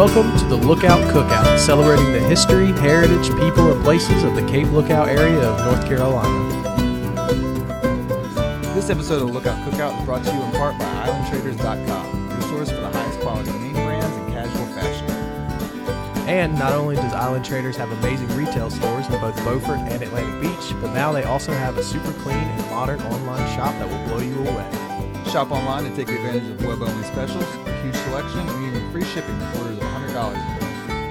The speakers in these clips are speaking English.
Welcome to the Lookout Cookout, celebrating the history, heritage, people, and places of the Cape Lookout area of North Carolina. This episode of Lookout Cookout is brought to you in part by IslandTraders.com, your source for the highest quality name brands and casual fashion. And not only does Island Traders have amazing retail stores in both Beaufort and Atlantic Beach, but now they also have a super clean and modern online shop that will blow you away. Shop online and take advantage of web-only specials, a huge selection, and even free shipping with orders of $100 or more.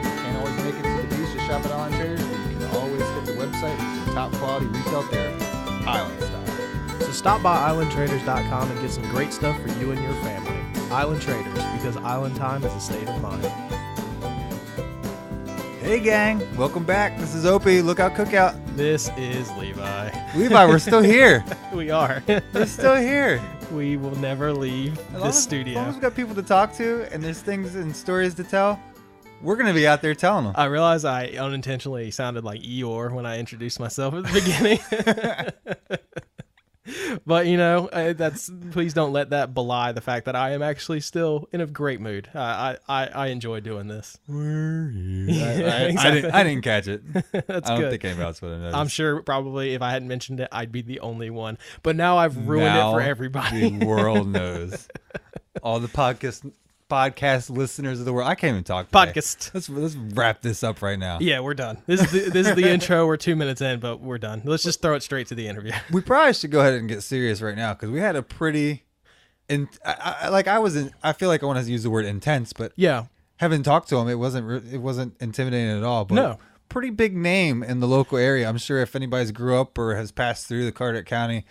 Can't always make it to the beach to shop at Island Traders, but you can always hit the website for some top quality retail therapy, Island style. So stop by IslandTraders.com and get some great stuff for you and your family. Island Traders, because island time is a state of mind. Hey gang, welcome back. This is Opie, Lookout Cookout. This is Levi. Levi, we're still here. We are. We're still here. We will never leave the studio. As long as we've got people to talk to and there's things and stories to tell, we're going to be out there telling them. I realize I unintentionally sounded like Eeyore when I introduced myself at the beginning. But, you know, please don't let that belie the fact that I am actually still in a great mood. I enjoy doing this. Where you? Exactly. I didn't catch it. That's I don't good. think anybody else would have noticed. I'm sure probably if I hadn't mentioned it, I'd be the only one. But now I've ruined it for everybody. The world knows. All the podcast listeners of the world. I can't even talk today. Podcast. Let's wrap this up right now. Yeah, we're done. This is the intro. We're 2 minutes in, but we're done. Let's just throw it straight to the interview. We probably should go ahead and get serious right now because we had a pretty, I feel like I want to use the word intense, but yeah, having talked to him, it wasn't intimidating at all. But no. Pretty big name in the local area. I'm sure if anybody's grew up or has passed through the Carteret County,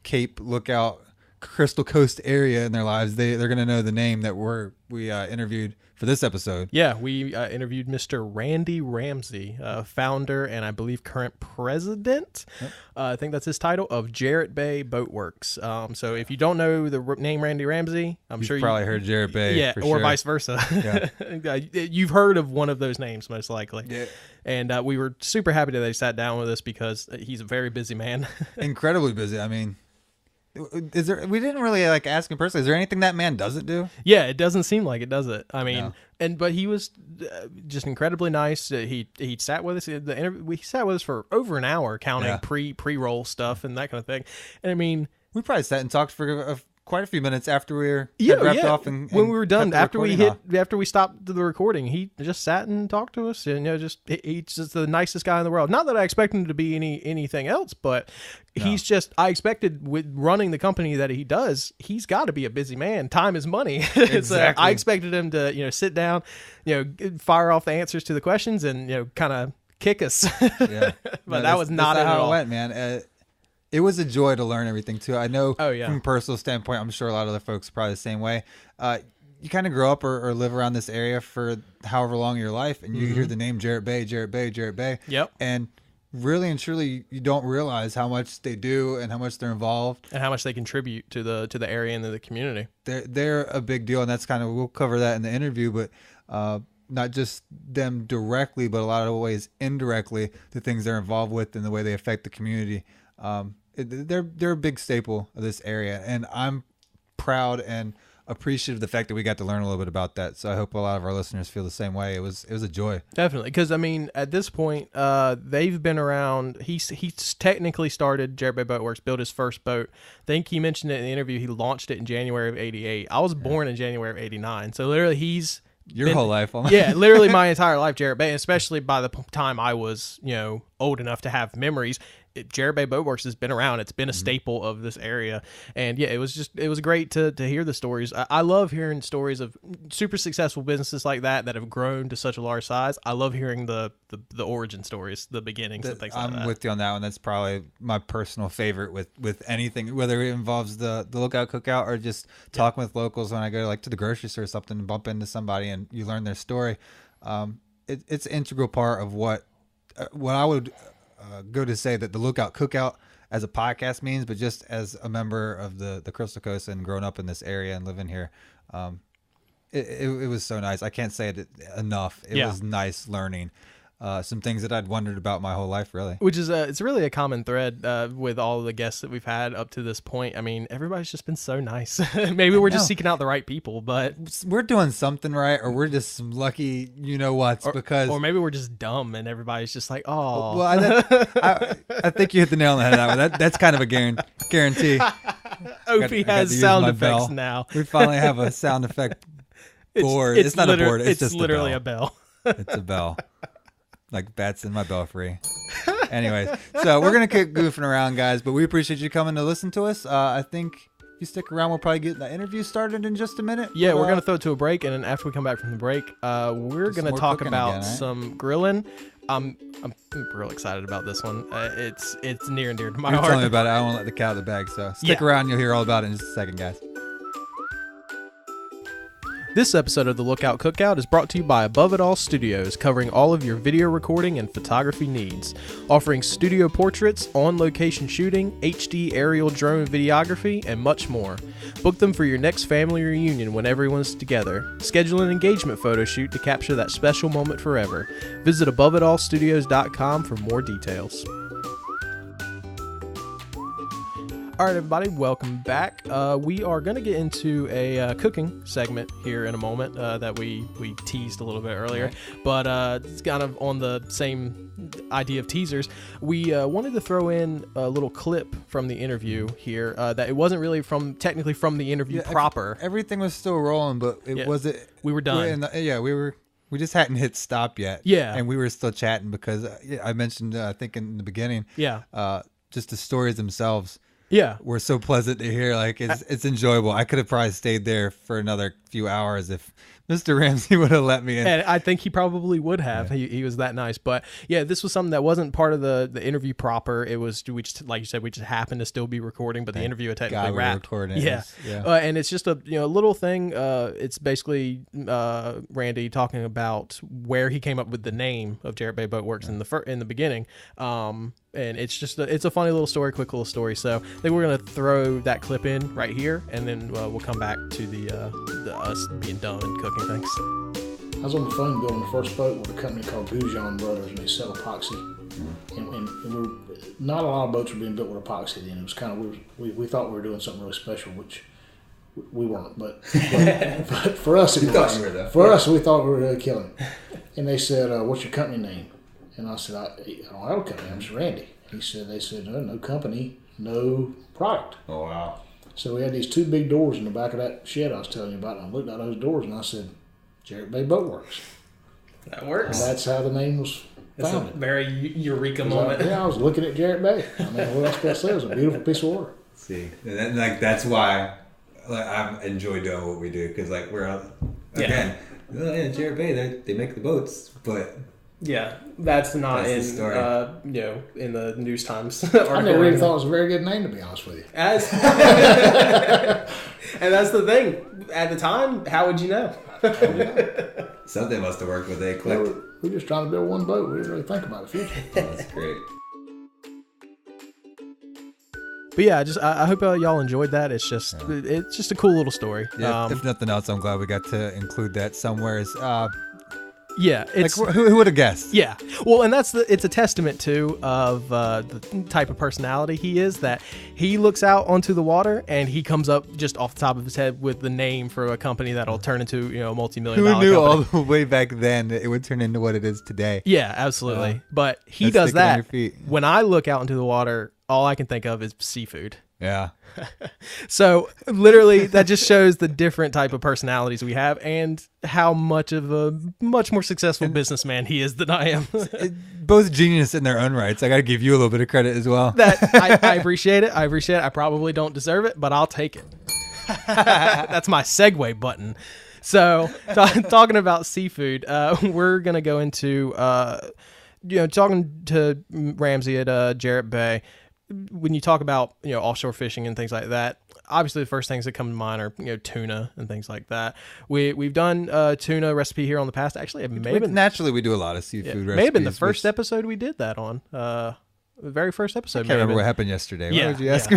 Cape Lookout, Crystal Coast area in their lives, they're going to know the name that we interviewed for this episode. Yeah, we interviewed Mr. Randy Ramsey, founder and I believe current president, I think that's his title, of Jarrett Bay Boatworks. So if you don't know the name Randy Ramsey, I'm sure you've probably heard Jarrett Bay. Yeah, for or sure. vice versa. Yeah. You've heard of one of those names most likely. Yeah. And we were super happy that they sat down with us because he's a very busy man. Incredibly busy. I mean, we didn't really ask him personally. Is there anything that man doesn't do? Yeah, it doesn't seem like it, does it? I mean, but he was just incredibly nice. He sat with us. We sat with us for over an hour, counting pre-roll stuff and that kind of thing. And I mean, we probably sat and talked for quite a few minutes after we were wrapped off. And when we were done, after we stopped the recording, he just sat and talked to us, and he's just the nicest guy in the world. Not that I expect him to be anything else, but he's just. I expected with running the company that he does, he's got to be a busy man. Time is money. Exactly. I expected him to sit down, fire off the answers to the questions, and kind of kick us. Yeah, but that was not how it went, man. It was a joy to learn everything too. I know from a personal standpoint, I'm sure a lot of other folks are probably the same way. You kind of grow up or live around this area for however long of your life, and you hear the name Jarrett Bay. Yep. And really and truly, you don't realize how much they do and how much they're involved and how much they contribute to the area and to the community. They're a big deal, and that's we'll cover that in the interview, but not just them directly, but a lot of ways indirectly, the things they're involved with and the way they affect the community. They're a big staple of this area, and I'm proud and appreciative of the fact that we got to learn a little bit about that. So I hope a lot of our listeners feel the same way. It was a joy. Definitely, because I mean, at this point, they've been around. He's technically started Jarrett Bay Boatworks, built his first boat. I think he mentioned it in the interview. He launched it in January of '88. I was born in January of '89, so literally he's whole life. Yeah, literally my entire life, Jarrett Bay, especially by the time I was, old enough to have memories. Jarrett Bay Boatworks has been around. It's been a staple of this area. And yeah, it was great to hear the stories. I love hearing stories of super successful businesses like that have grown to such a large size. I love hearing the origin stories, the beginnings and things like that. I'm with you on that one. That's probably my personal favorite with anything, whether it involves the Lookout Cookout or just talking with locals when I go to the grocery store or something and bump into somebody and you learn their story. It's an integral part of what I would go to say that the Lookout Cookout as a podcast means, but just as a member of the Crystal Coast and growing up in this area and living here, it was so nice. I can't say it enough. It was nice learning some things that I'd wondered about my whole life, really. Which is it's really a common thread with all the guests that we've had up to this point. I mean, everybody's just been so nice. Maybe we're just seeking out the right people, but we're doing something right, or we're just some lucky, or maybe we're just dumb and everybody's just like, oh. Well, I think you hit the nail on the head on that one. That's kind of a guarantee. Opie has sound effects now. We finally have a sound effect board. It's not a board. It's just literally a bell. It's a bell. Like bats in my belfry. Anyways, so we're going to keep goofing around, guys, but we appreciate you coming to listen to us. I think if you stick around, we'll probably get the interview started in just a minute. Yeah, we're going to throw it to a break, and then after we come back from the break, we're going to talk about some grilling. I'm real excited about this one. It's near and dear to my heart. Tell me about it. I don't want to let the cat out of the bag, so stick around. You'll hear all about it in just a second, guys. This episode of the Lookout Cookout is brought to you by Above It All Studios, covering all of your video recording and photography needs, offering studio portraits, on-location shooting, HD aerial drone videography, and much more. Book them for your next family reunion when everyone's together. Schedule an engagement photo shoot to capture that special moment forever. Visit aboveitallstudios.com for more details. All right, everybody, welcome back. We are going to get into a cooking segment here in a moment that we teased a little bit earlier, but it's kind of on the same idea of teasers. We wanted to throw in a little clip from the interview here that it wasn't really technically from the interview proper. Everything was still rolling, but it wasn't. We were done. We just hadn't hit stop yet. Yeah. And we were still chatting because I mentioned, I think in the beginning, just the stories themselves. Yeah, were so pleasant to hear. Like it's enjoyable. I could have probably stayed there for another few hours if Mr. Ramsey would have let me in. And I think he probably would have. Yeah. He was that nice. But yeah, this was something that wasn't part of the interview proper. It was, we just, like you said, we just happened to still be recording, but the interview had technically wrapped. Yeah. And it's just a little thing. It's basically Randy talking about where he came up with the name of Jarrett Bay Boatworks in the beginning. And it's just it's a funny little story, quick little story. So I think we're gonna throw that clip in right here, and then we'll come back to the us being done and cooking things. I was on the phone building the first boat with a company called Goujon Brothers, and they sell epoxy. And not a lot of boats were being built with epoxy then. It was kind of we thought we were doing something really special, which we weren't. But for us, it was. For us, we thought we were really killing it. And they said, "What's your company name?" And I said, I don't have a company. I'm just Randy. They said, no company, no product. Oh, wow. So we had these two big doors in the back of that shed I was telling you about. And I looked at those doors and I said, Jarrett Bay Boatworks. That works. And that's how the name was founded. It's a very eureka moment. I was looking at Jarrett Bay. I mean, what else can I say? It was a beautiful piece of water. See, and that's why I enjoy doing what we do, because we're out, again, Jarrett Bay, they make the boats, but... Yeah, that's not in in the News Times. I never really thought it was a very good name, to be honest with you. And that's the thing. At the time, how would you know? Something must have worked when they clicked. We were just trying to build one boat. We didn't really think about the future. That's great. But yeah, I hope y'all enjoyed that. It's just a cool little story. Yeah, if nothing else, I'm glad we got to include that somewhere. Yeah, it's who would have guessed? Yeah, well, and it's a testament too of the type of personality he is, that he looks out onto the water and he comes up just off the top of his head with the name for a company that'll turn into a multi-million-dollar company. Who knew all the way back then it would turn into what it is today? Yeah, absolutely. But he does that. When I look out into the water, all I can think of is seafood. Yeah. So literally that just shows the different type of personalities we have and how much more successful businessman he is than I am. Both genius in their own rights. I got to give you a little bit of credit as well. I appreciate it. I probably don't deserve it, but I'll take it. That's my segue button. So talking about seafood, we're going to go into, talking to Ramsey at Jarrett Bay. When you talk about offshore fishing and things like that, obviously the first things that come to mind are tuna and things like that. We've done tuna recipe here on the past. Actually, naturally we do a lot of seafood recipes. May have been the first episode we did that on. The very first episode. I can't remember what happened yesterday. Yeah, what did you ask?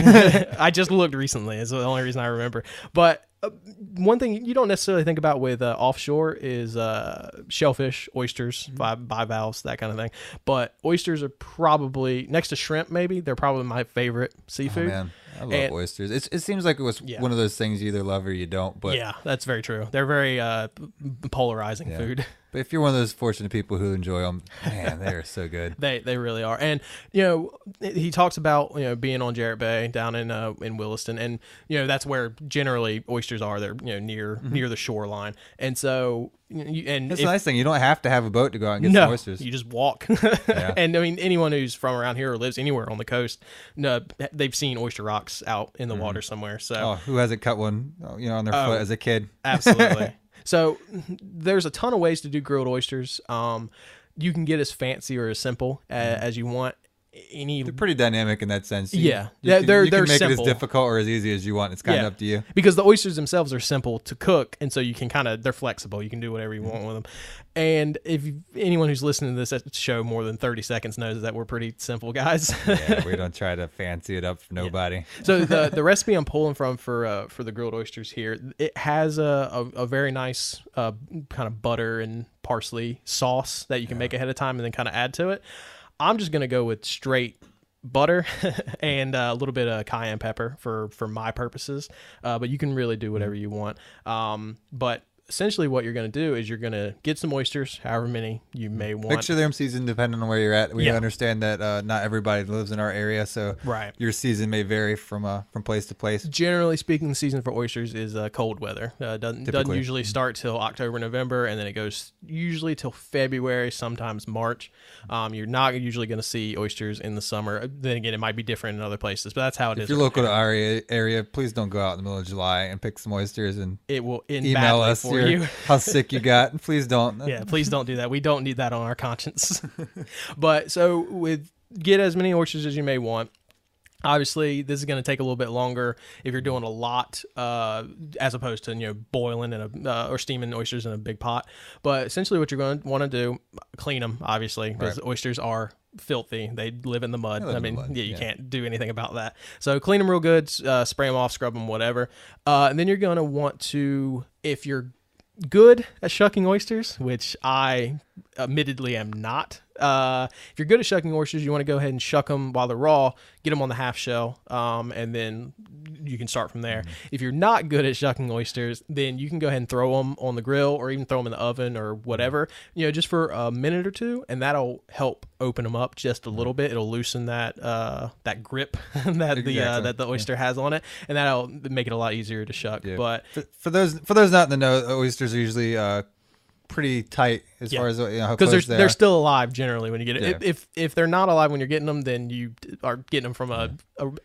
I just looked recently. Is the only reason I remember. But one thing you don't necessarily think about with offshore is shellfish, oysters, bivalves, that kind of thing. But oysters are probably, next to shrimp maybe, they're probably my favorite seafood. Oh, man. I love oysters. It seems like it was one of those things you either love or you don't. But yeah, that's very true. They're very polarizing food. But if you're one of those fortunate people who enjoy them, man, they're so good. They really are. And he talks about being on Jarrett Bay down in Williston, and that's where generally oysters are. They're near the shoreline, and so that's the nice thing. You don't have to have a boat to go out and get some oysters. You just walk. And I mean, anyone who's from around here or lives anywhere on the coast, they've seen oyster rocks out in the water somewhere. So who hasn't cut one on their foot as a kid? Absolutely. So there's a ton of ways to do grilled oysters. You can get as fancy or as simple as you want. They're pretty dynamic in that sense. You can they're make simple. it as difficult or as easy as you want. It's kind of up to you. Because the oysters themselves are simple to cook, and so you can they're flexible. You can do whatever you want with them. And if anyone who's listening to this show more than 30 seconds knows that we're pretty simple guys. We don't try to fancy it up for nobody. Yeah. So the recipe I'm pulling from for the grilled oysters here, it has a very nice kind of butter and parsley sauce that you can make ahead of time and then kind of add to it. I'm just going to go with straight butter and a little bit of cayenne pepper for my purposes. But you can really do whatever you want. But essentially what you're going to do is you're going to get some oysters, however many you may want. Make sure they're in season depending on where you're at. We understand that not everybody lives in our area, so your season may vary from place to place. Generally speaking, the season for oysters is cold weather. Doesn't usually start till October, November, and then it goes usually till February, sometimes March. You're not usually going to see oysters in the summer. Then again, it might be different in other places, but that's how it is. If you're local to our area, please don't go out in the middle of July and pick some oysters and it will email us how sick you got. Please don't. Yeah, please don't do that. We don't need that on our conscience. But so get as many oysters as you may want. Obviously, this is going to take a little bit longer if you're doing a lot, as opposed to boiling or steaming oysters in a big pot. But essentially, what you're going to want to do, clean them, obviously, because oysters are filthy. They live in the mud. You can't do anything about that. So clean them real good, spray them off, scrub them, whatever. And then you're going to want to, if you're good at shucking oysters, which I admittedly am not. If you're good at shucking oysters, you want to go ahead and shuck them while they're raw, get them on the half shell, and then you can start from there. If you're not good at shucking oysters, then you can go ahead and throw them on the grill or even throw them in the oven or whatever, just for a minute or two, and that'll help open them up just a little bit. It'll loosen that grip that the oyster has on it, and that'll make it a lot easier to shuck. Yeah. But for those not in the know, oysters are usually pretty tight as far as how close because they're still alive generally when you get it. Yeah. If they're not alive when you're getting them, then you are getting them from a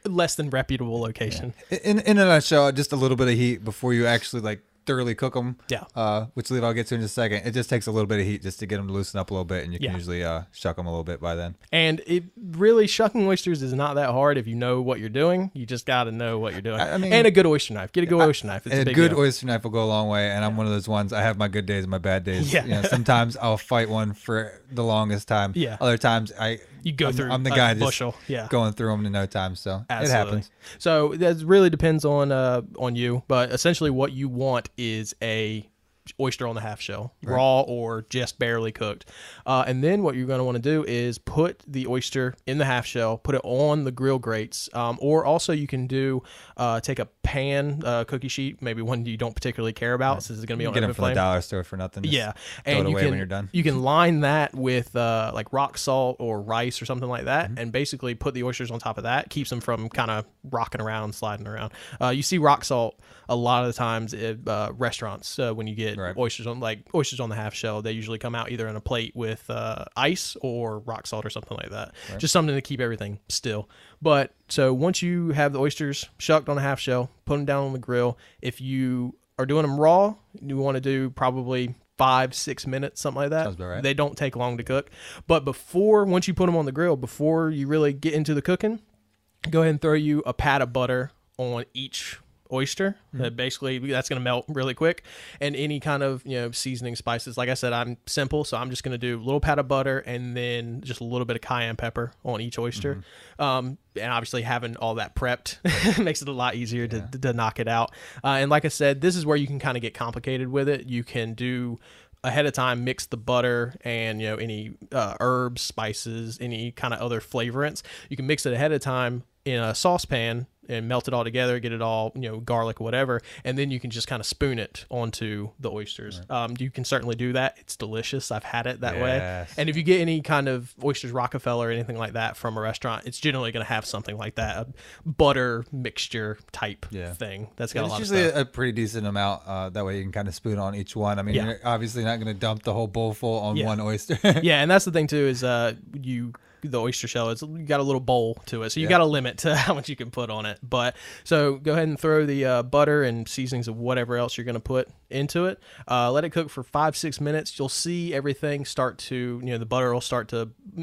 less than reputable location. Yeah. In a nutshell, just a little bit of heat before you actually thoroughly cook them. Yeah. Which Levi, I'll get to in just a second. It just takes a little bit of heat just to get them to loosen up a little bit, and you can usually shuck them a little bit by then. And it really, shucking oysters is not that hard if you know what you're doing. You just got to know what you're doing. And a good oyster knife. Get a good oyster knife. It's a big good deal. oyster knife will go a long way, and I'm one of those ones. I have my good days and my bad days. Yeah. Sometimes I'll fight one for the longest time. Yeah. Other times you go through I'm the guy bushel. Just going through them in no time. So Absolutely. It happens. So that really depends on you, but essentially what you want is a oyster on the half shell, raw or just barely cooked. And then what you're going to want to do is put the oyster in the half shell, put it on the grill grates, or also you can do take a pan cookie sheet, maybe one you don't particularly care about, since it's going to be on get them open from flame. the dollar store for nothing. Just yeah, throw and it away when you're done. You can line that with rock salt or rice or something like that, and basically put the oysters on top of that. Keeps them from kind of rocking around, sliding around. You see rock salt a lot of the times at restaurants when you get oysters on the half shell. They usually come out either in a plate with ice or rock salt or something like that. Just something to keep everything still. But so once you have the oysters shucked on a half shell, put them down on the grill. If you are doing them raw, you want to do probably 5-6 minutes, something like that. Sounds about right. They don't take long to cook. But once you put them on the grill, before you really get into the cooking, go ahead and throw you a pat of butter on each oyster. Basically, that's going to melt really quick. And any kind of, seasoning spices. Like I said, I'm simple, so I'm just going to do a little pat of butter and then just a little bit of cayenne pepper on each oyster. And obviously having all that prepped makes it a lot easier to knock it out. And like I said, this is where you can kind of get complicated with it. You can do ahead of time, mix the butter and any herbs, spices, any kind of other flavorants. You can mix it ahead of time in a saucepan and melt it all together, get it all, garlic, whatever, and then you can just kind of spoon it onto the oysters. Right. You can certainly do that. It's delicious. I've had it that way. And if you get any kind of oysters Rockefeller or anything like that from a restaurant, it's generally going to have something like that, a butter mixture type thing. That's got a lot of stuff. It's usually a pretty decent amount. That way you can kind of spoon on each one. I mean, you're obviously not going to dump the whole bowl full on one oyster. And that's the thing too is the oyster shell, you got a little bowl to it, so you got a limit to how much you can put on it. But so go ahead and throw the butter and seasonings of whatever else you're going to put into it. Let it cook for 5-6 minutes. You'll see everything start to, the butter will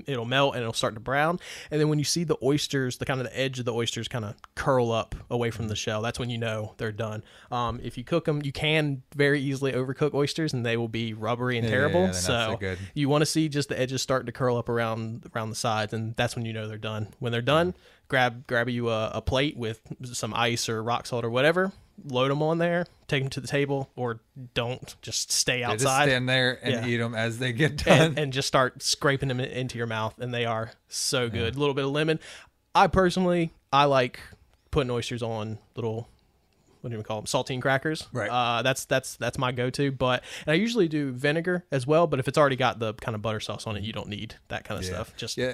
it'll melt and it'll start to brown. And then when you see the oysters, the edge of the oysters kind of curl up away from the shell, that's when you know they're done. If you cook them, you can very easily overcook oysters and they will be rubbery and terrible. So you want to see just the edges starting to curl up around the sides, and that's when you know they're done. When they're done, grab you a plate with some ice or rock salt or whatever, load them on there, take them to the table, or don't, just stay outside. Just stand there and eat them as they get done. And just start scraping them into your mouth, and they are so good. A little bit of lemon. I like putting oysters on little, what do you call them, saltine crackers. Right. That's my go-to. And I usually do vinegar as well, but if it's already got the kind of butter sauce on it, you don't need that kind of stuff. Just do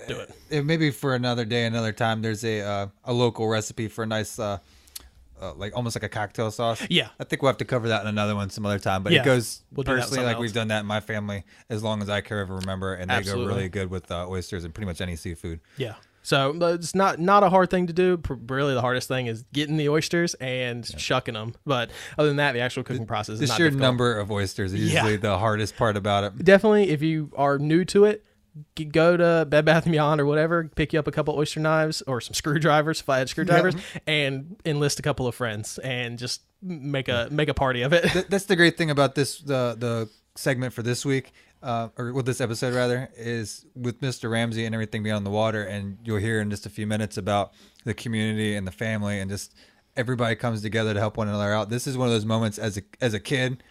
it. Maybe for another day, another time, there's a local recipe for a nice like almost like a cocktail sauce. Yeah. I think we'll have to cover that in another one some other time. But it goes personally like else. We've done that in my family as long as I can ever remember, and they go really good with oysters and pretty much any seafood. Yeah. So it's not a hard thing to do. Really, the hardest thing is getting the oysters and shucking them. But other than that, the actual cooking process is not difficult. The sheer number of oysters is usually the hardest part about it. Definitely, if you are new to it, go to Bed Bath & Beyond or whatever, pick you up a couple oyster knives or some screwdrivers, flathead screwdrivers, and enlist a couple of friends and just make a party of it. That's the great thing about this the segment for this week. Or with this episode rather, is with Mr. Ramsey and everything being on the water, and you'll hear in just a few minutes about the community and the family and just everybody comes together to help one another out. This is one of those moments as a kid,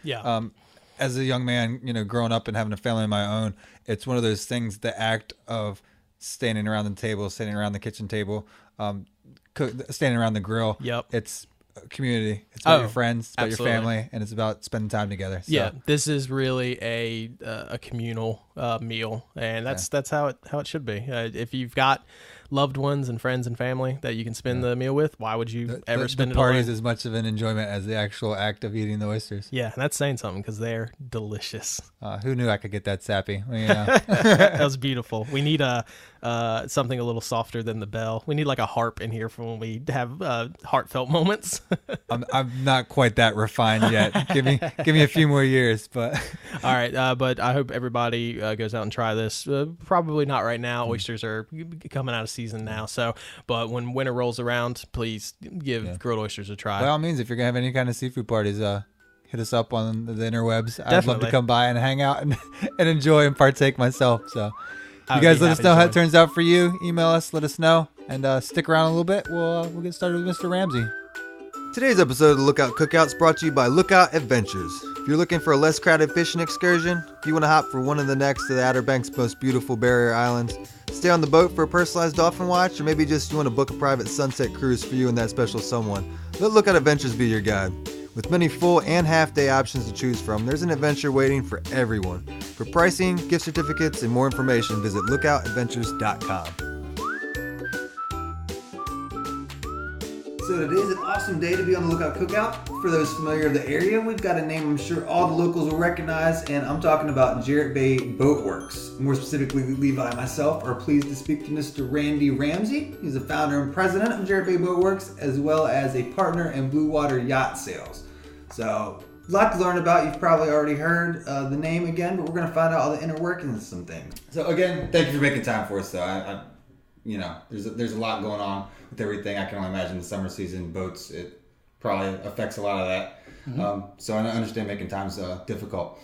as a young man, growing up and having a family of my own. It's one of those things, the act of standing around the table, standing around the kitchen table, standing around the grill. Yep. It's community. It's about your friends, it's about absolutely. your family, and it's about spending time together. So. Yeah, this is really a communal meal, and that's how it should be. If you've got loved ones and friends and family that you can spend the meal with, why would you ever spend the it party alone? is as much of an enjoyment as the actual act of eating the oysters. Yeah, and that's saying something because they're delicious. Who knew I could get that sappy? That was beautiful. We need something a little softer than the bell. We need like a harp in here for when we have heartfelt moments. I'm not quite that refined yet. Give me a few more years, but all right. But I hope everybody goes out and try this. Probably not right now. Oysters are coming out of season now. So, but when winter rolls around, please give grilled oysters a try. By all means, if you're gonna have any kind of seafood parties, hit us up on the interwebs. Definitely. I'd love to come by and hang out and enjoy and partake myself. So, you guys let us know how it turns out for you. Email us, let us know, and stick around a little bit. We'll get started with Mr. Ramsey. Today's episode of the Lookout Cookout is brought to you by Lookout Adventures. If you're looking for a less crowded fishing excursion, if you want to hop from one of the necks to the Outer Banks' most beautiful barrier islands, stay on the boat for a personalized dolphin watch, or maybe just you want to book a private sunset cruise for you and that special someone, let Lookout Adventures be your guide. With many full and half-day options to choose from, there's an adventure waiting for everyone. For pricing, gift certificates, and more information, visit lookoutadventures.com. So today is an awesome day to be on the Lookout Cookout. For those familiar with the area, we've got a name I'm sure all the locals will recognize, and I'm talking about Jarrett Bay Boatworks. More specifically, Levi and myself are pleased to speak to Mr. Randy Ramsey. He's the founder and president of Jarrett Bay Boatworks, as well as a partner in Blue Water Yacht Sales. So, a lot to learn about. You've probably already heard the name again, but we're going to find out all the inner workings of some things. So again, thank you for making time for us, though. There's a lot going on with everything. I can only imagine the summer season, boats, probably affects a lot of that. So I understand making times difficult.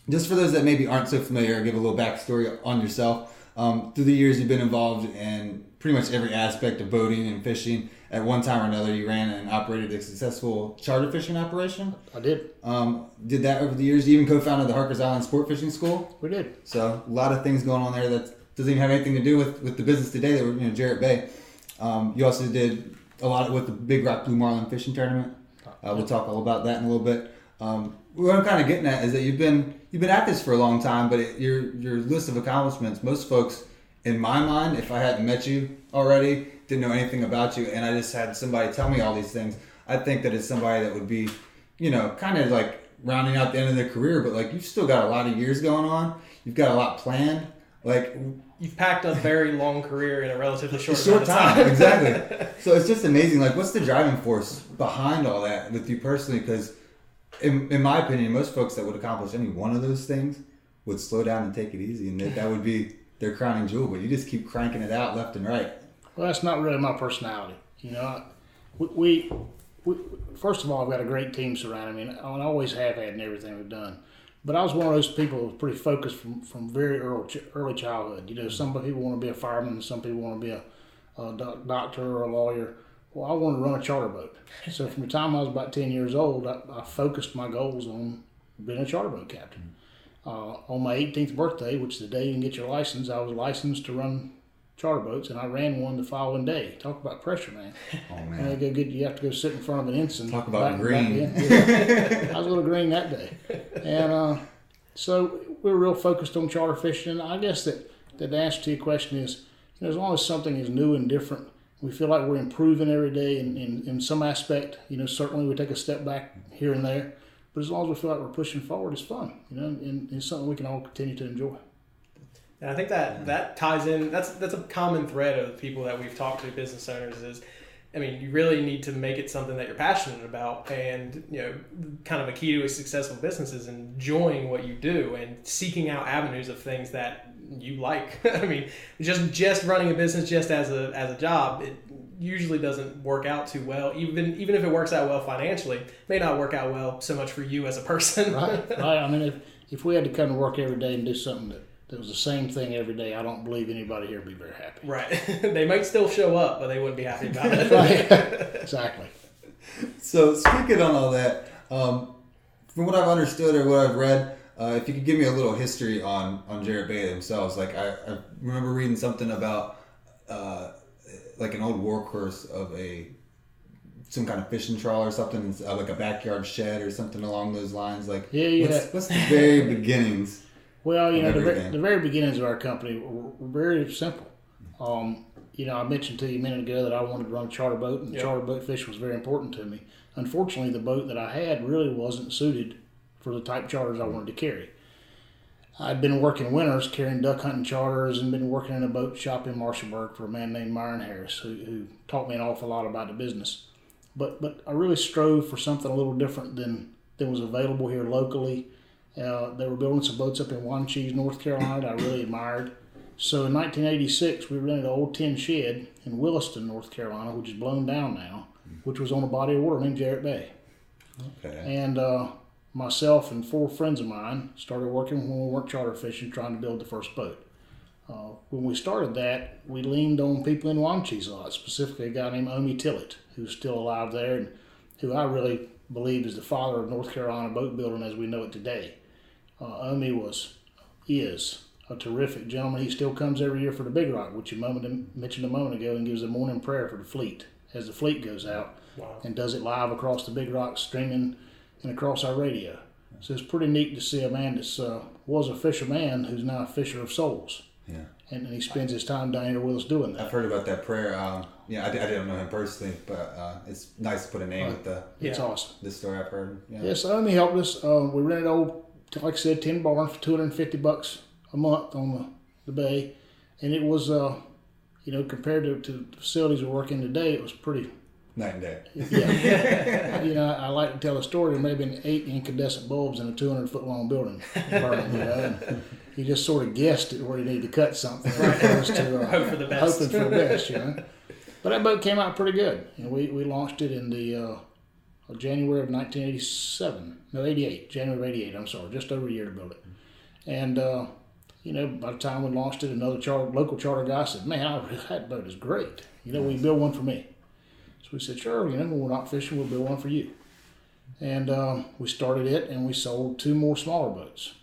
Just for those that maybe aren't so familiar, I'll give a little backstory on yourself. Through the years, you've been involved in pretty much every aspect of boating and fishing. At one time or another, you ran and operated a successful charter fishing operation. I did. Did that over the years. You even co-founded the Harkers Island Sport Fishing School. We did. So a lot of things going on there that doesn't even have anything to do with the business today. That were Jarrett Bay. You also did a lot with the Big Rock Blue Marlin fishing tournament. We'll talk all about that in a little bit. What I'm kind of getting at is that you've been at this for a long time, but your list of accomplishments, most folks, in my mind, if I hadn't met you already, didn't know anything about you, and I just had somebody tell me all these things, I think that it's somebody that would be, kind of like rounding out the end of their career, but like you've still got a lot of years going on. You've got a lot planned. Like you've packed a very long career in a relatively short time. Exactly. So it's just amazing. Like, what's the driving force behind all that with you personally? Because in my opinion, most folks that would accomplish any one of those things would slow down and take it easy, and that would be their crowning jewel. But you just keep cranking it out left and right. Well, that's not really my personality. We first of all, I've got a great team surrounding me, and I always have had in everything we've done. But I was one of those people who was pretty focused from very early childhood. Some people want to be a fireman, some people want to be a doctor or a lawyer. Well, I wanted to run a charter boat. So from the time I was about 10 years old, I focused my goals on being a charter boat captain. On my 18th birthday, which is the day you can get your license, I was licensed to run charter boats, and I ran one the following day. Talk about pressure, man. Oh, man. You have to go sit in front of an ensign. Talk about green. Yeah. I was a little green that day. And so we were real focused on charter fishing. I guess that the answer to your question is, as long as something is new and different, we feel like we're improving every day in some aspect. Certainly we take a step back here and there. But as long as we feel like we're pushing forward, it's fun, and it's something we can all continue to enjoy. And I think that ties in. That's a common thread of people that we've talked to, business owners, is, you really need to make it something that you're passionate about. And, kind of a key to a successful business is enjoying what you do and seeking out avenues of things that you like. Just running a business just as a job, it usually doesn't work out too well. Even if it works out well financially, it may not work out well so much for you as a person. Right. If we had to come to work every day and do something that was the same thing every day, I don't believe anybody here would be very happy. Right. They might still show up, but they wouldn't be happy about it. Right. Exactly. So speaking on all that, from what I've understood or what I've read, if you could give me a little history on Jarrett Bay themselves. Like I remember reading something about like an old war course of some kind of fishing trawler or something, like a backyard shed or something along those lines. Like, what's the very beginnings? Well, the very beginnings of our company were very simple. I mentioned to you a minute ago that I wanted to run a charter boat, and charter boat fishing was very important to me. Unfortunately, the boat that I had really wasn't suited for the type charters I wanted to carry. I'd been working winters carrying duck hunting charters and been working in a boat shop in Marshallburg for a man named Myron Harris, who taught me an awful lot about the business. But I really strove for something a little different than was available here locally. They were building some boats up in Wanchese, North Carolina, that I really admired. So in 1986, we rented an old tin shed in Williston, North Carolina, which is blown down now, which was on a body of water named Jarrett Bay. Okay. And myself and 4 friends of mine started working when we weren't charter fishing, trying to build the first boat. When we started that, we leaned on people in Wanchese a lot, specifically a guy named Opie Tillett, who's still alive there, and who I really believe is the father of North Carolina boat building as we know it today. Opie is a terrific gentleman. He still comes every year for the Big Rock, which you mentioned a moment ago, and gives a morning prayer for the fleet as the fleet goes out. Wow. And does it live across the Big Rock, streaming and across our radio. So it's pretty neat to see a man that was a fisherman who's now a fisher of souls. Yeah. And he spends his time down here with us doing that. I've heard about that prayer. I didn't know him personally, but it's nice to put a name with It's awesome. The story I've heard. Yeah. Yes, Opie helped us. We rented like I said, 10 barns for $250 a month on the bay, and it was, compared to the facilities we're working today, it was pretty night and day. Yeah. I like to tell a story. There may have been 8 incandescent bulbs in a 200-foot-long building burning. And you just sort of guessed it where you needed to cut something, as opposed to hope for the best. Hoping for the best. But that boat came out pretty good. And we launched it in the January of 1987. No, 88. January of 88. I'm sorry, just over a year to build it. And by the time we launched it, another local charter guy said, "Man, that boat is great. Will you build one for me?" So we said, "Sure. When we're not fishing, we'll build one for you." And we started it, and we sold 2 more smaller boats.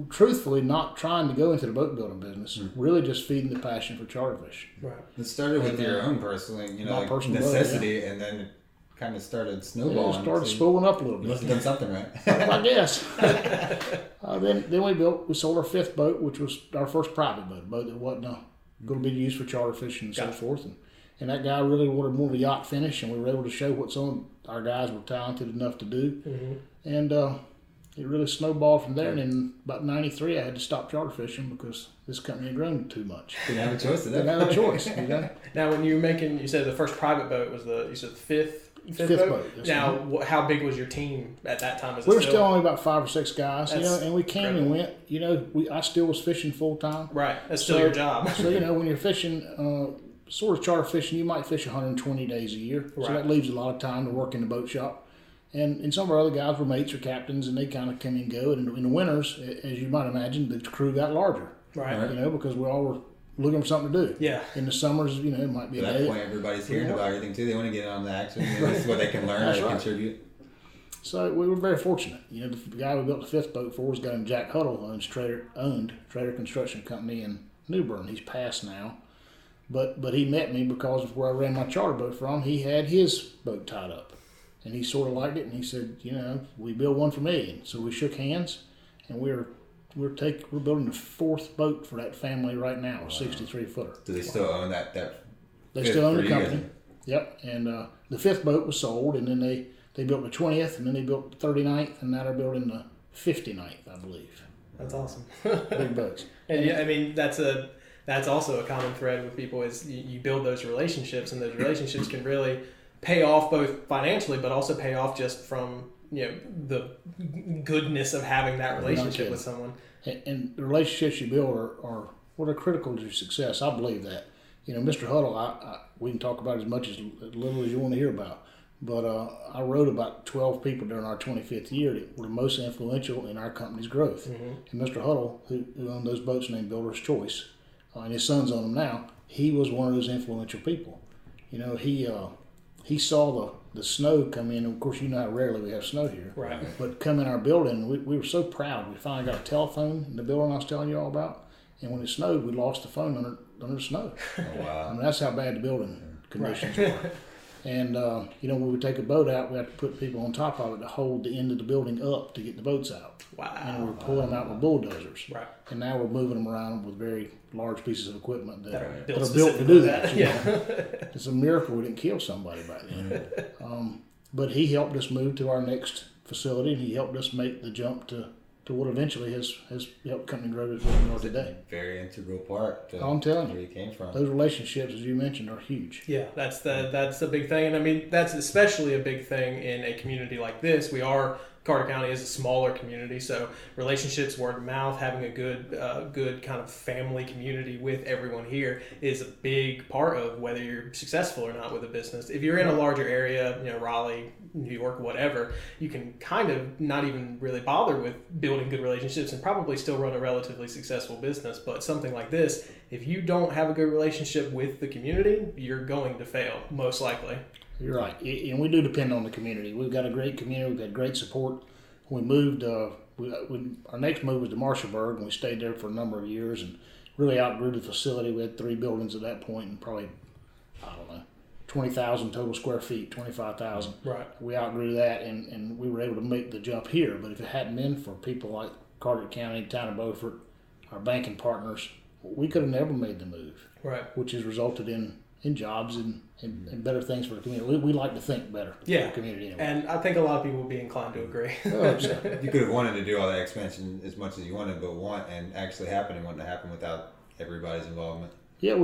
Truthfully, not trying to go into the boat building business, really just feeding the passion for charter fish. Right. It started with your own personal, personal necessity, and then it kind of started snowballing. It started spooling up a little bit. You must have done something right. I guess. Then we sold our 5th boat, which was our first private boat, a boat that wasn't going to be used for charter fishing and so forth. And that guy really wanted more of a yacht finish, and we were able to show what some of our guys were talented enough to do. Mm-hmm. And it really snowballed from there. And in about 93, I had to stop charter fishing because this company had grown too much. Didn't have a choice to that. Didn't have a choice. Now, when you said the first private boat was the 5th boat? Yes, now, how big was your team at that time? We were still only about 5 or 6 guys, and we came and went. I still was fishing full time. Right, that's still your job. So when you're fishing, sort of charter fishing, you might fish 120 days a year. Right. So that leaves a lot of time to work in the boat shop. And some of our other guys were mates or captains, and they kind of come and go. And in the winters, as you might imagine, the crew got larger. Right. Because we all were looking for something to do. Yeah. In the summers, it might be at that point, everybody's hearing about everything too. They want to get on the action. This is what they can learn and contribute. So we were very fortunate. The guy we built the 5th boat for was a guy named Jack Huddle, owned Trader Construction Company in New Bern. He's passed now. But he met me because of where I ran my charter boat from. He had his boat tied up. And he sort of liked it, and he said, we build one for me. And so we shook hands, and we're building the 4th boat for that family right now, a 63-footer. Do they still own that? They still own the company. Yep. And the 5th boat was sold, and then they built the 20th, and then they built the 39th, and now they're building the 59th, I believe. That's awesome. Big boats. And that's also a common thread with people is you build those relationships, and those relationships can really pay off both financially, but also pay off just from the goodness of having that relationship with someone. And the relationships you build are what are critical to your success. I believe that. Mr. Huddle, we can talk about as much as little as you want to hear about. But I wrote about 12 people during our 25th year that were the most influential in our company's growth. Mm-hmm. And Mr. Huddle, who owned those boats named Builder's Choice, and his son's on them now, he was one of those influential people. He saw the snow come in. Of course, how rarely we have snow here. Right. But come in our building, we were so proud. We finally got a telephone in the building I was telling you all about. And when it snowed, we lost the phone under the snow. Oh, wow. That's how bad the building conditions were. And, when we take a boat out, we have to put people on top of it to hold the end of the building up to get the boats out. Wow. And we're pulling them out with bulldozers. Right. And now we're moving them around with very large pieces of equipment that are built to to do that. It's a miracle we didn't kill somebody back then. But he helped us move to our next facility, and he helped us make the jump to what eventually has helped the company grow to where we are today. Very integral part to I'm telling where you, you came from. Those relationships, as you mentioned, are huge. Yeah, that's the big thing. And that's especially a big thing in a community like this. Carter County is a smaller community, so relationships, word of mouth, having a good kind of family community with everyone here is a big part of whether you're successful or not with a business. If you're in a larger area, Raleigh, New York, whatever, you can kind of not even really bother with building good relationships and probably still run a relatively successful business. But something like this, if you don't have a good relationship with the community, you're going to fail, most likely. You're right, and we do depend on the community. We've got a great community. We've got great support. When we moved, our next move was to Marshallburg, and we stayed there for a number of years and really outgrew the facility. We had 3 buildings at that point, and probably 20,000 total square feet, 25,000. Right. We outgrew that, and we were able to make the jump here. But if it hadn't been for people like Carter County, town of Beaufort, our banking partners, we could have never made the move. Right. Which has resulted in jobs and better things for the community. We like to think better for the community. Anyway. And I think a lot of people would be inclined to agree. You could have wanted to do all that expansion as much as you wanted, but and actually happen and wouldn't happen without everybody's involvement. Yeah,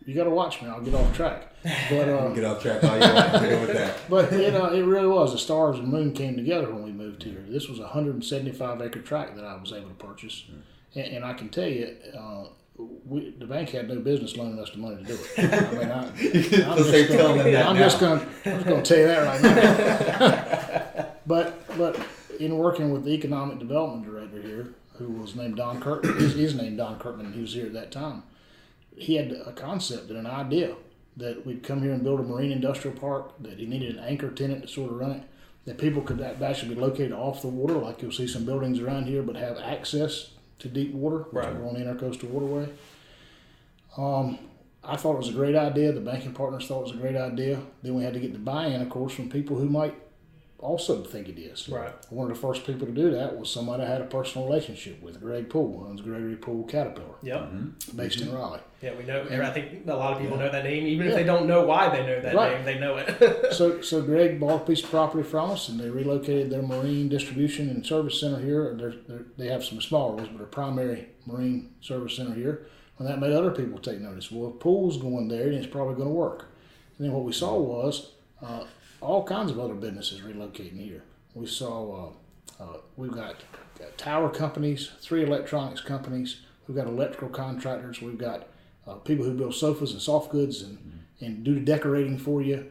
you got to watch me. I'll get off track. But get off track all you want to go with that. But it really was. The stars and moon came together when we moved here. This was a 175-acre tract that I was able to purchase, and I can tell you, the bank had no business loaning us the money to do it. I mean, I'm just going to tell you that right now. But in working with the economic development director here, who was named Don Kirkman, his name Don Kirkman, and he was here at that time. He had a concept and an idea that we'd come here and build a marine industrial park, that he needed an anchor tenant to sort of run it, that people could actually be located off the water, like you'll see some buildings around here, but have access to deep water, which are on the Intercoastal Waterway. I thought it was a great idea. The banking partners thought it was a great idea. Then we had to get the buy-in, of course, from people who might also think it is. Right. One of the first people to do that was somebody I had a personal relationship with, Greg Poole, who owns Gregory Poole Caterpillar. Yep. Based in Raleigh. Yeah, we know. I think a lot of people know that name, even if they don't know why they know that name, they know it. So Greg bought a piece of property from us, and they relocated their marine distribution and service center here. They have some smaller ones, but their primary marine service center here. And that made other people take notice. Well, if Poole's going there, then it's probably going to work. And then what we saw was all kinds of other businesses relocating here. We saw we've got tower companies, 3 electronics companies. We've got electrical contractors. We've got people who build sofas and soft goods and do the decorating for you.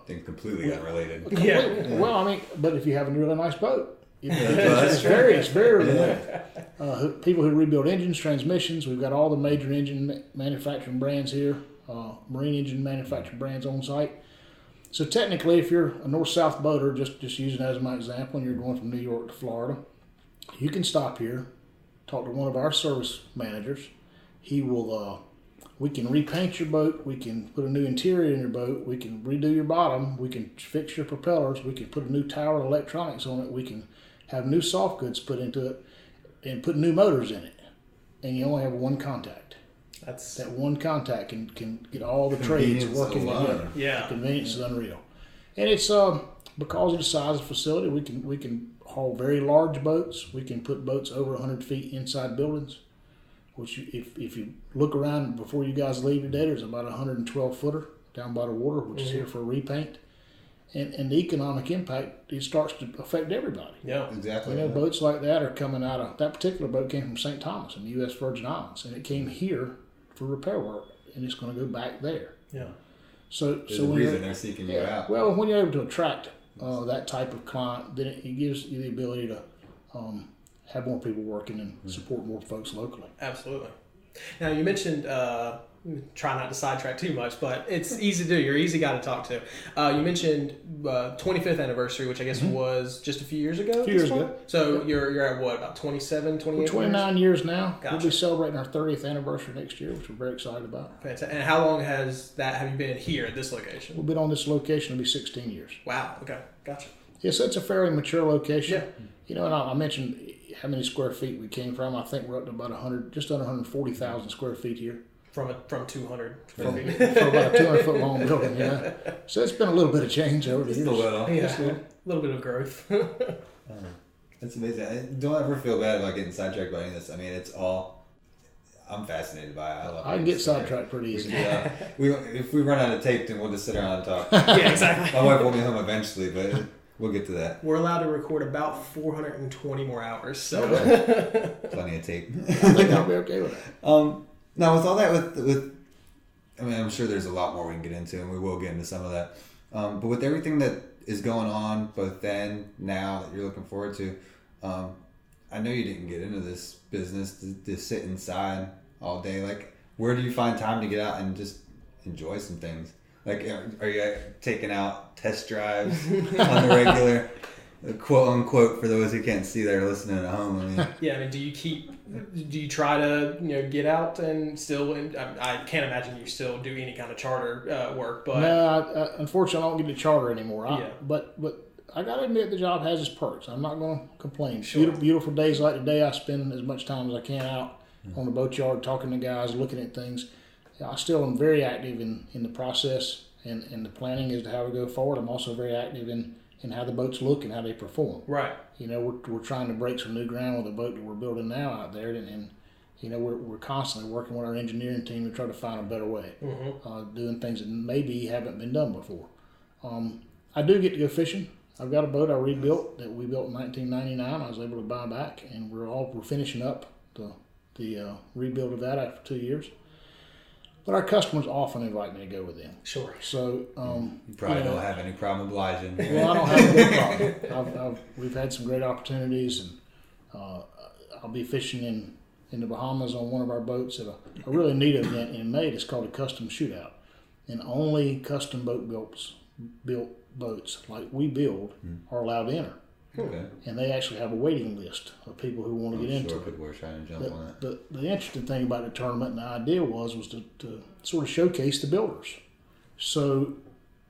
Things completely unrelated. Yeah. Well, I mean, but if you have a really nice boat, it's very related. People who rebuild engines, transmissions. We've got all the major engine manufacturing brands here, marine engine manufacturing brands on site. So technically, if you're a north-south boater, just using that as my example, and you're going from New York to Florida, you can stop here, talk to one of our service managers. He will, we can repaint your boat, we can put a new interior in your boat, we can redo your bottom, we can fix your propellers, we can put a new tower of electronics on it, we can have new soft goods put into it, and put new motors in it. And you only have one contact. That one contact can get all the trades working together. Yeah, the convenience is unreal, and it's because of the size of the facility. We can haul very large boats. We can put boats over 100 feet inside buildings. Which, if you look around before you guys leave today, there's about a 112 footer down by the water, which is here for a repaint. And the economic impact, it starts to affect everybody. Yeah, exactly. Boats like that are coming out of, that particular boat came from St. Thomas in the U.S. Virgin Islands, and it came here for repair work, and it's going to go back there. Yeah. So the reason they're seeking you out. Well, when you're able to attract that type of client, then it gives you the ability to have more people working and support more folks locally. Absolutely. Now, you mentioned, try not to sidetrack too much, but it's easy to do. You're an easy guy to talk to. You mentioned 25th anniversary, which I guess was just a few years ago? A few years ago. So you're at what, about 27, 28 We're 29 years now. Gotcha. We'll be celebrating our 30th anniversary next year, which we're very excited about. Fantastic. And how long have you been here at this location? We've been on this location, it'll be 16 years. Wow, okay, gotcha. Yes, it's a fairly mature location. Yeah. And I mentioned how many square feet we came from. I think we're up to about 100, just under 140,000 square feet here. From 200. For about a 200-foot long building, So it's been a little bit of change over the years. A little bit of growth. That's amazing. Don't ever feel bad about getting sidetracked by any of this. I mean, it's all. I'm fascinated by it. I love it. I can get sidetracked pretty easy. If we run out of tape, then we'll just sit around and talk. Yeah, exactly. My wife will be home eventually, but we'll get to that. We're allowed to record about 420 more hours, so Plenty of tape. I think I'll be okay with that. Now, with all that, I mean, I'm sure there's a lot more we can get into, and we will get into some of that. But with everything that is going on, both then, now, that you're looking forward to, I know you didn't get into this business to sit inside all day. Like, where do you find time to get out and just enjoy some things? Like, are you taking out test drives on the regular? Quote unquote, for those who can't see that are listening at home. I mean, yeah. I mean, do you try to get out and still? I can't imagine you still do any kind of charter work, but no, unfortunately, I don't get to charter anymore. But I got to admit, the job has its perks. I'm not going to complain. Sure. Beautiful days like today, I spend as much time as I can out on the boatyard, talking to guys, looking at things. I still am very active in the process and the planning as to how we go forward. I'm also very active in how the boats look and how they perform. Right. We're trying to break some new ground with the boat that we're building now out there, and we're constantly working with our engineering team to try to find a better way, doing things that maybe haven't been done before. I do get to go fishing. I've got a boat I rebuilt that we built in 1999. I was able to buy back, and we're finishing up the the rebuild of that after 2 years. But our customers often invite me to go with them. Sure. So you probably don't have any problem obliging. Well, I don't have a big problem. We've had some great opportunities, and I'll be fishing in the Bahamas on one of our boats at a really neat event in May. It's called a custom shootout, and only custom built boats like we build are allowed to enter. Okay. And they actually have a waiting list of people who want to get into it. People are trying to jump on it. The interesting thing about the tournament and the idea was to sort of showcase the builders. So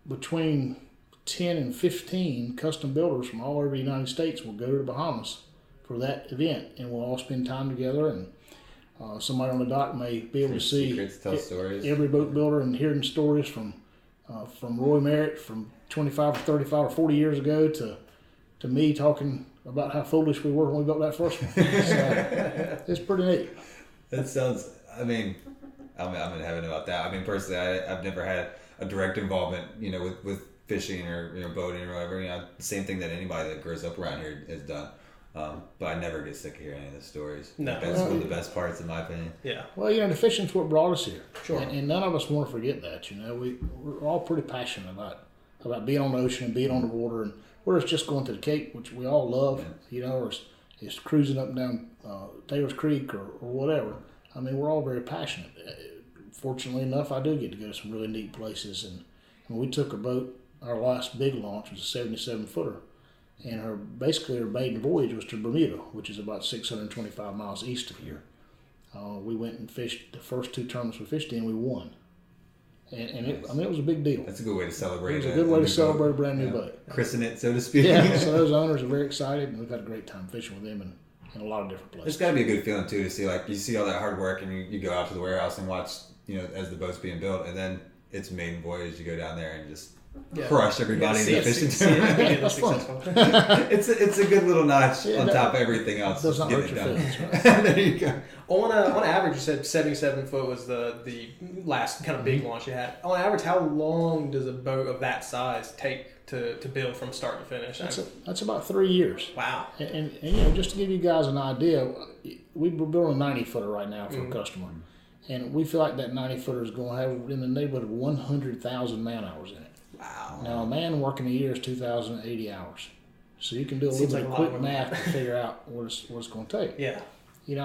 between 10 and 15 custom builders from all over the United States will go to the Bahamas for that event, and we'll all spend time together, and somebody on the dock may be able to see every boat builder and hearing stories from Roy Merritt from 25 or 35 or 40 years ago to me talking about how foolish we were when we built that first one. So it's pretty neat. That sounds, I'm in heaven about that. I mean, personally, I've never had a direct involvement, with fishing or boating or whatever. Same thing that anybody that grows up around here has done. But I never get sick of hearing any of the stories. No. That's one of the best parts, in my opinion. Yeah. Well, the fishing's what brought us here. Sure. And none of us want to forget that. We're all pretty passionate about being on the ocean and being on the water, and whether it's just going to the Cape, which we all love, or it's cruising up and down Taylor's Creek or whatever. I mean, we're all very passionate. Fortunately enough, I do get to go to some really neat places. And when we took a boat, our last big launch was a 77-footer. And her maiden voyage was to Bermuda, which is about 625 miles east of here. We went and fished the first 2 tournaments we fished in, we won. And it was a big deal. That's a good way to celebrate. It was a good way to celebrate a brand new boat. Christen it, so to speak. Yeah, so those owners are very excited, and we've had a great time fishing with them in a lot of different places. It's got to be a good feeling, too, to see, you see all that hard work, and you go out to the warehouse and watch, as the boat's being built, and then it's maiden voyage, you go down there and just crush everybody in the fishing tournament. That's fun. It's a good little notch on top of everything else. Does not hurt your feelings, right? There you go. On average, you said 77 foot was the last kind of big launch you had. On average, how long does a boat of that size take to build from start to finish? That's about 3 years. Wow. And just to give you guys an idea, we're building a 90-footer right now for a customer. And we feel like that 90-footer is going to have in the neighborhood of 100,000 man hours in it. Wow. Now, a man working a year is 2,080 hours. So you can do a little bit of quick math to figure out what it's going to take. Yeah.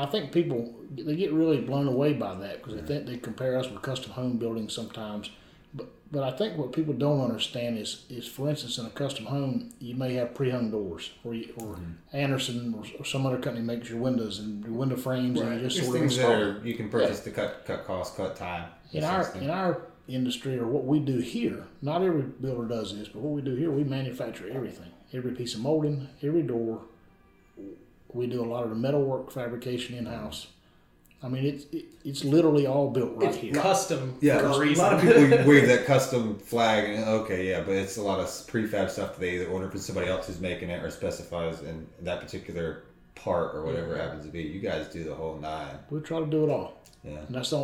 I think people, they get really blown away by that because they think they compare us with custom home building sometimes. But I think what people don't understand is for instance, in a custom home, you may have pre-hung doors or Anderson or some other company makes your windows and your window frames and you just sort of install it. You can purchase to cut costs, cut time. In our industry or what we do here, not every builder does this, but what we do here, we manufacture everything. Every piece of molding, every door. We do a lot of the metalwork fabrication in-house. I mean, it's literally all built right here. Custom. Yeah, a lot of people wave that custom flag, and but it's a lot of prefab stuff that they either order from somebody else who's making it or specifies in that particular part or whatever it happens to be. You guys do the whole 9. We try to do it all. Yeah. And that's the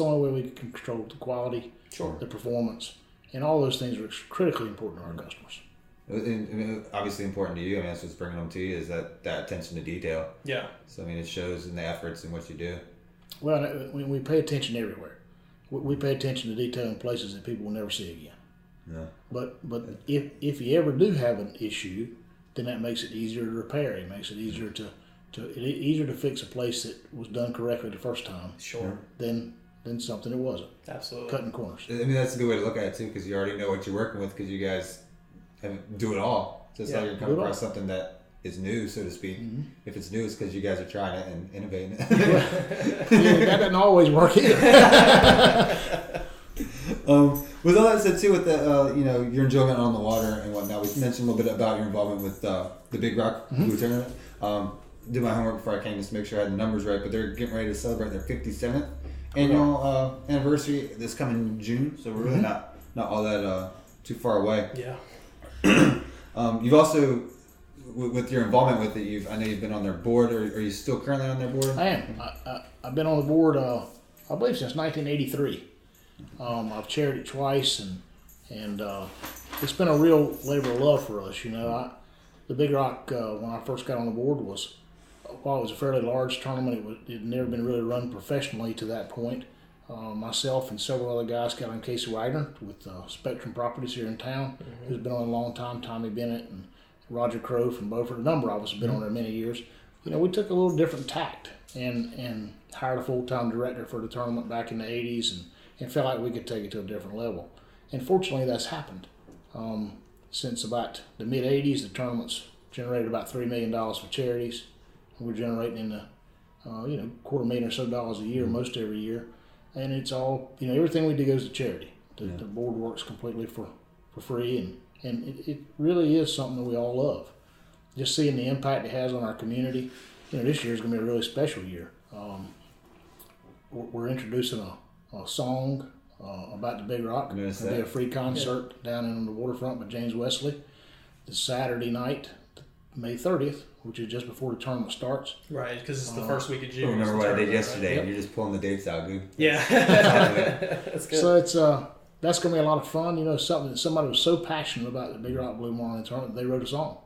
only way we can control the quality, the performance, and all those things are critically important to our customers. And obviously important to you. I mean, that's what's bringing them to you is that attention to detail. Yeah. So, I mean, it shows in the efforts in what you do. Well, we pay attention everywhere. We pay attention to detail in places that people will never see again. Yeah. But if you ever do have an issue, then that makes it easier to repair. It makes it easier to fix a place that was done correctly the first time. Sure. Than something that wasn't. Absolutely. Cutting corners. I mean, that's a good way to look at it too, because you already know what you're working with, because you guys do it all. So it's like you're coming across something that is new, so to speak. Mm-hmm. If it's new, it's because you guys are trying it and innovating it. That doesn't always work either. With all that said, too, with the your enjoyment on the water and whatnot, we mentioned a little bit about your involvement with the Big Rock Blue Tournament. Did my homework before I came just to make sure I had the numbers right, but they're getting ready to celebrate their 57th annual anniversary this coming June, so we're really not all that too far away. Yeah. Mm-hmm. You've also, with your involvement with it, I know you've been on their board. Are you still currently on their board? I am. I've been on the board, I believe, since 1983. I've chaired it twice, and it's been a real labor of love for us. The Big Rock, when I first got on the board, was while it was a fairly large tournament, it had never been really run professionally to that point. Myself and several other guys got on Casey Wagner with Spectrum Properties here in town, who's been on a long time, Tommy Bennett and Roger Crow from Beaufort. A number of us have been on there many years. You know, we took a little different tact and hired a full-time director for the tournament back in the 80s and felt like we could take it to a different level. And fortunately, that's happened. Since about the mid-'80s, the tournament's generated about $3 million for charities. We're generating in the $250,000 or so dollars a year, most every year. And it's all, everything we do goes to charity. The board works completely for free, and it really is something that we all love. Just seeing the impact it has on our community. This year is going to be a really special year. We're introducing a song about the Big Rock. There'll be a free concert down in the waterfront by James Wesley this Saturday night, May 30th, which is just before the tournament starts. Right, because it's the first week of June. I remember what I did yesterday. Right? You're just pulling the dates out, dude. Yeah. That's good. So it's that's going to be a lot of fun. Something that somebody was so passionate about the Big Rock Blue Marlin tournament, they wrote a song.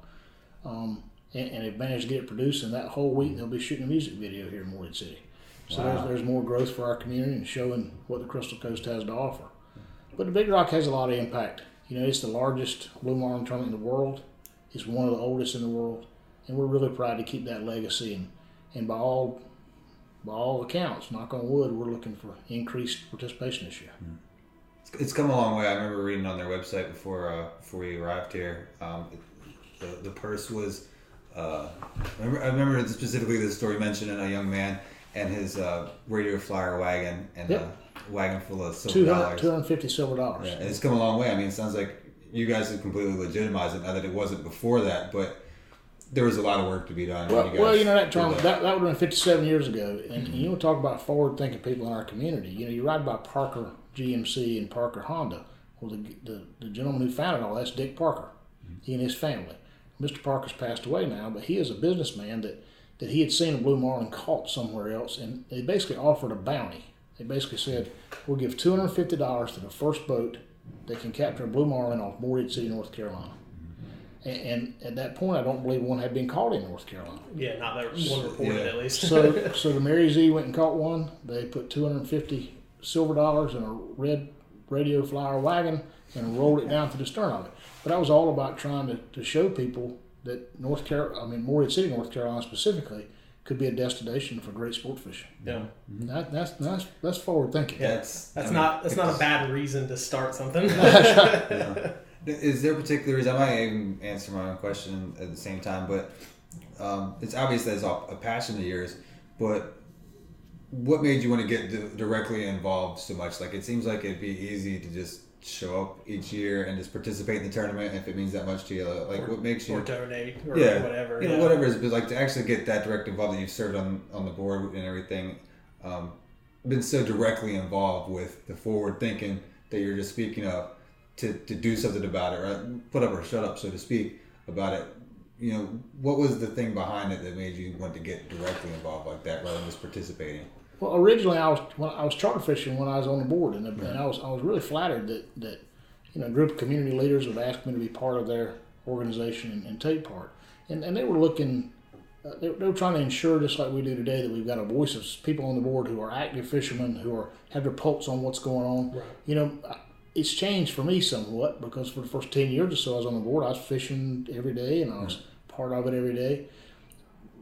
And they've managed to get it produced, and that whole week they'll be shooting a music video here in Morehead City. So there's more growth for our community and showing what the Crystal Coast has to offer. But the Big Rock has a lot of impact. It's the largest Blue Marlin tournament in the world. It's one of the oldest in the world, and we're really proud to keep that legacy. And by all accounts, knock on wood, we're looking for increased participation this year. It's come a long way. I remember reading on their website before we arrived here. The purse was. I remember specifically the story mentioning a young man and his radio flyer wagon and a wagon full of silver dollars. $250 silver dollars. Yeah, and it's come a long way. I mean, it sounds like you guys have completely legitimized it now that it wasn't before that, but there was a lot of work to be done. That tournament, that would have been 57 years ago. And you want to talk about forward-thinking people in our community. You ride by Parker GMC and Parker Honda. Well, the gentleman who founded all that's Dick Parker, he and his family. Mr. Parker's passed away now, but he is a businessman that he had seen a Blue Marlin caught somewhere else, and they basically offered a bounty. They basically said, we'll give $250 to the first boat that can capture a Blue Marlin off Morehead City, North Carolina. And at that point, I don't believe one had been caught in North Carolina. Yeah, not that one reported at least. so the Mary Z went and caught one. They put $250 silver dollars in a red radio flyer wagon and rolled it down to the stern of it. But that was all about trying to show people that Morehead City, North Carolina specifically, could be a destination for great sport fishing. Yeah, that's forward thinking. Yeah, that's not a bad reason to start something. Is there a particular reason? I might even answer my own question at the same time, but it's obvious that it's a passion of yours. But what made you want to get directly involved so much? Like, it seems like it'd be easy to just show up each year and just participate in the tournament if it means that much to you. Like, what makes you... Or donate, or whatever. Whatever it is, but like to actually get that direct involved, that you've served on the board and everything, been so directly involved with the forward thinking that you're just speaking of, to do something about it, right? Put up or shut up, so to speak, about it. What was the thing behind it that made you want to get directly involved like that rather than just participating? Well, originally I was charter fishing when I was on the board, and I was really flattered that a group of community leaders would ask me to be part of their organization and take part, and they were looking, they were trying to ensure, just like we do today, that we've got a voice of people on the board who are active fishermen, who have their pulse on what's going on. Right. It's changed for me somewhat, because for the first 10 years or so I was on the board, I was fishing every day and I was part of it every day.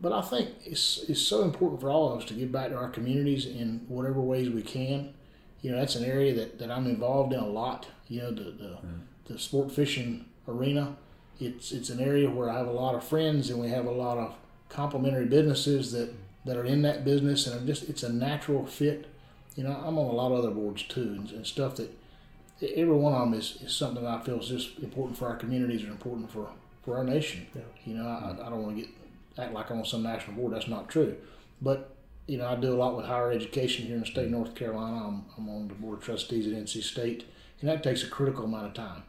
But I think it's so important for all of us to give back to our communities in whatever ways we can. That's an area that I'm involved in a lot. The sport fishing arena. It's an area where I have a lot of friends, and we have a lot of complementary businesses that are in that business, and it's a natural fit. I'm on a lot of other boards too, and stuff that every one of them is something that I feel is just important for our communities and important for our nation. Yeah. I don't want to act like I'm on some national board. That's not true. But, I do a lot with higher education here in the state of North Carolina. I'm on the board of trustees at NC State, and that takes a critical amount of time.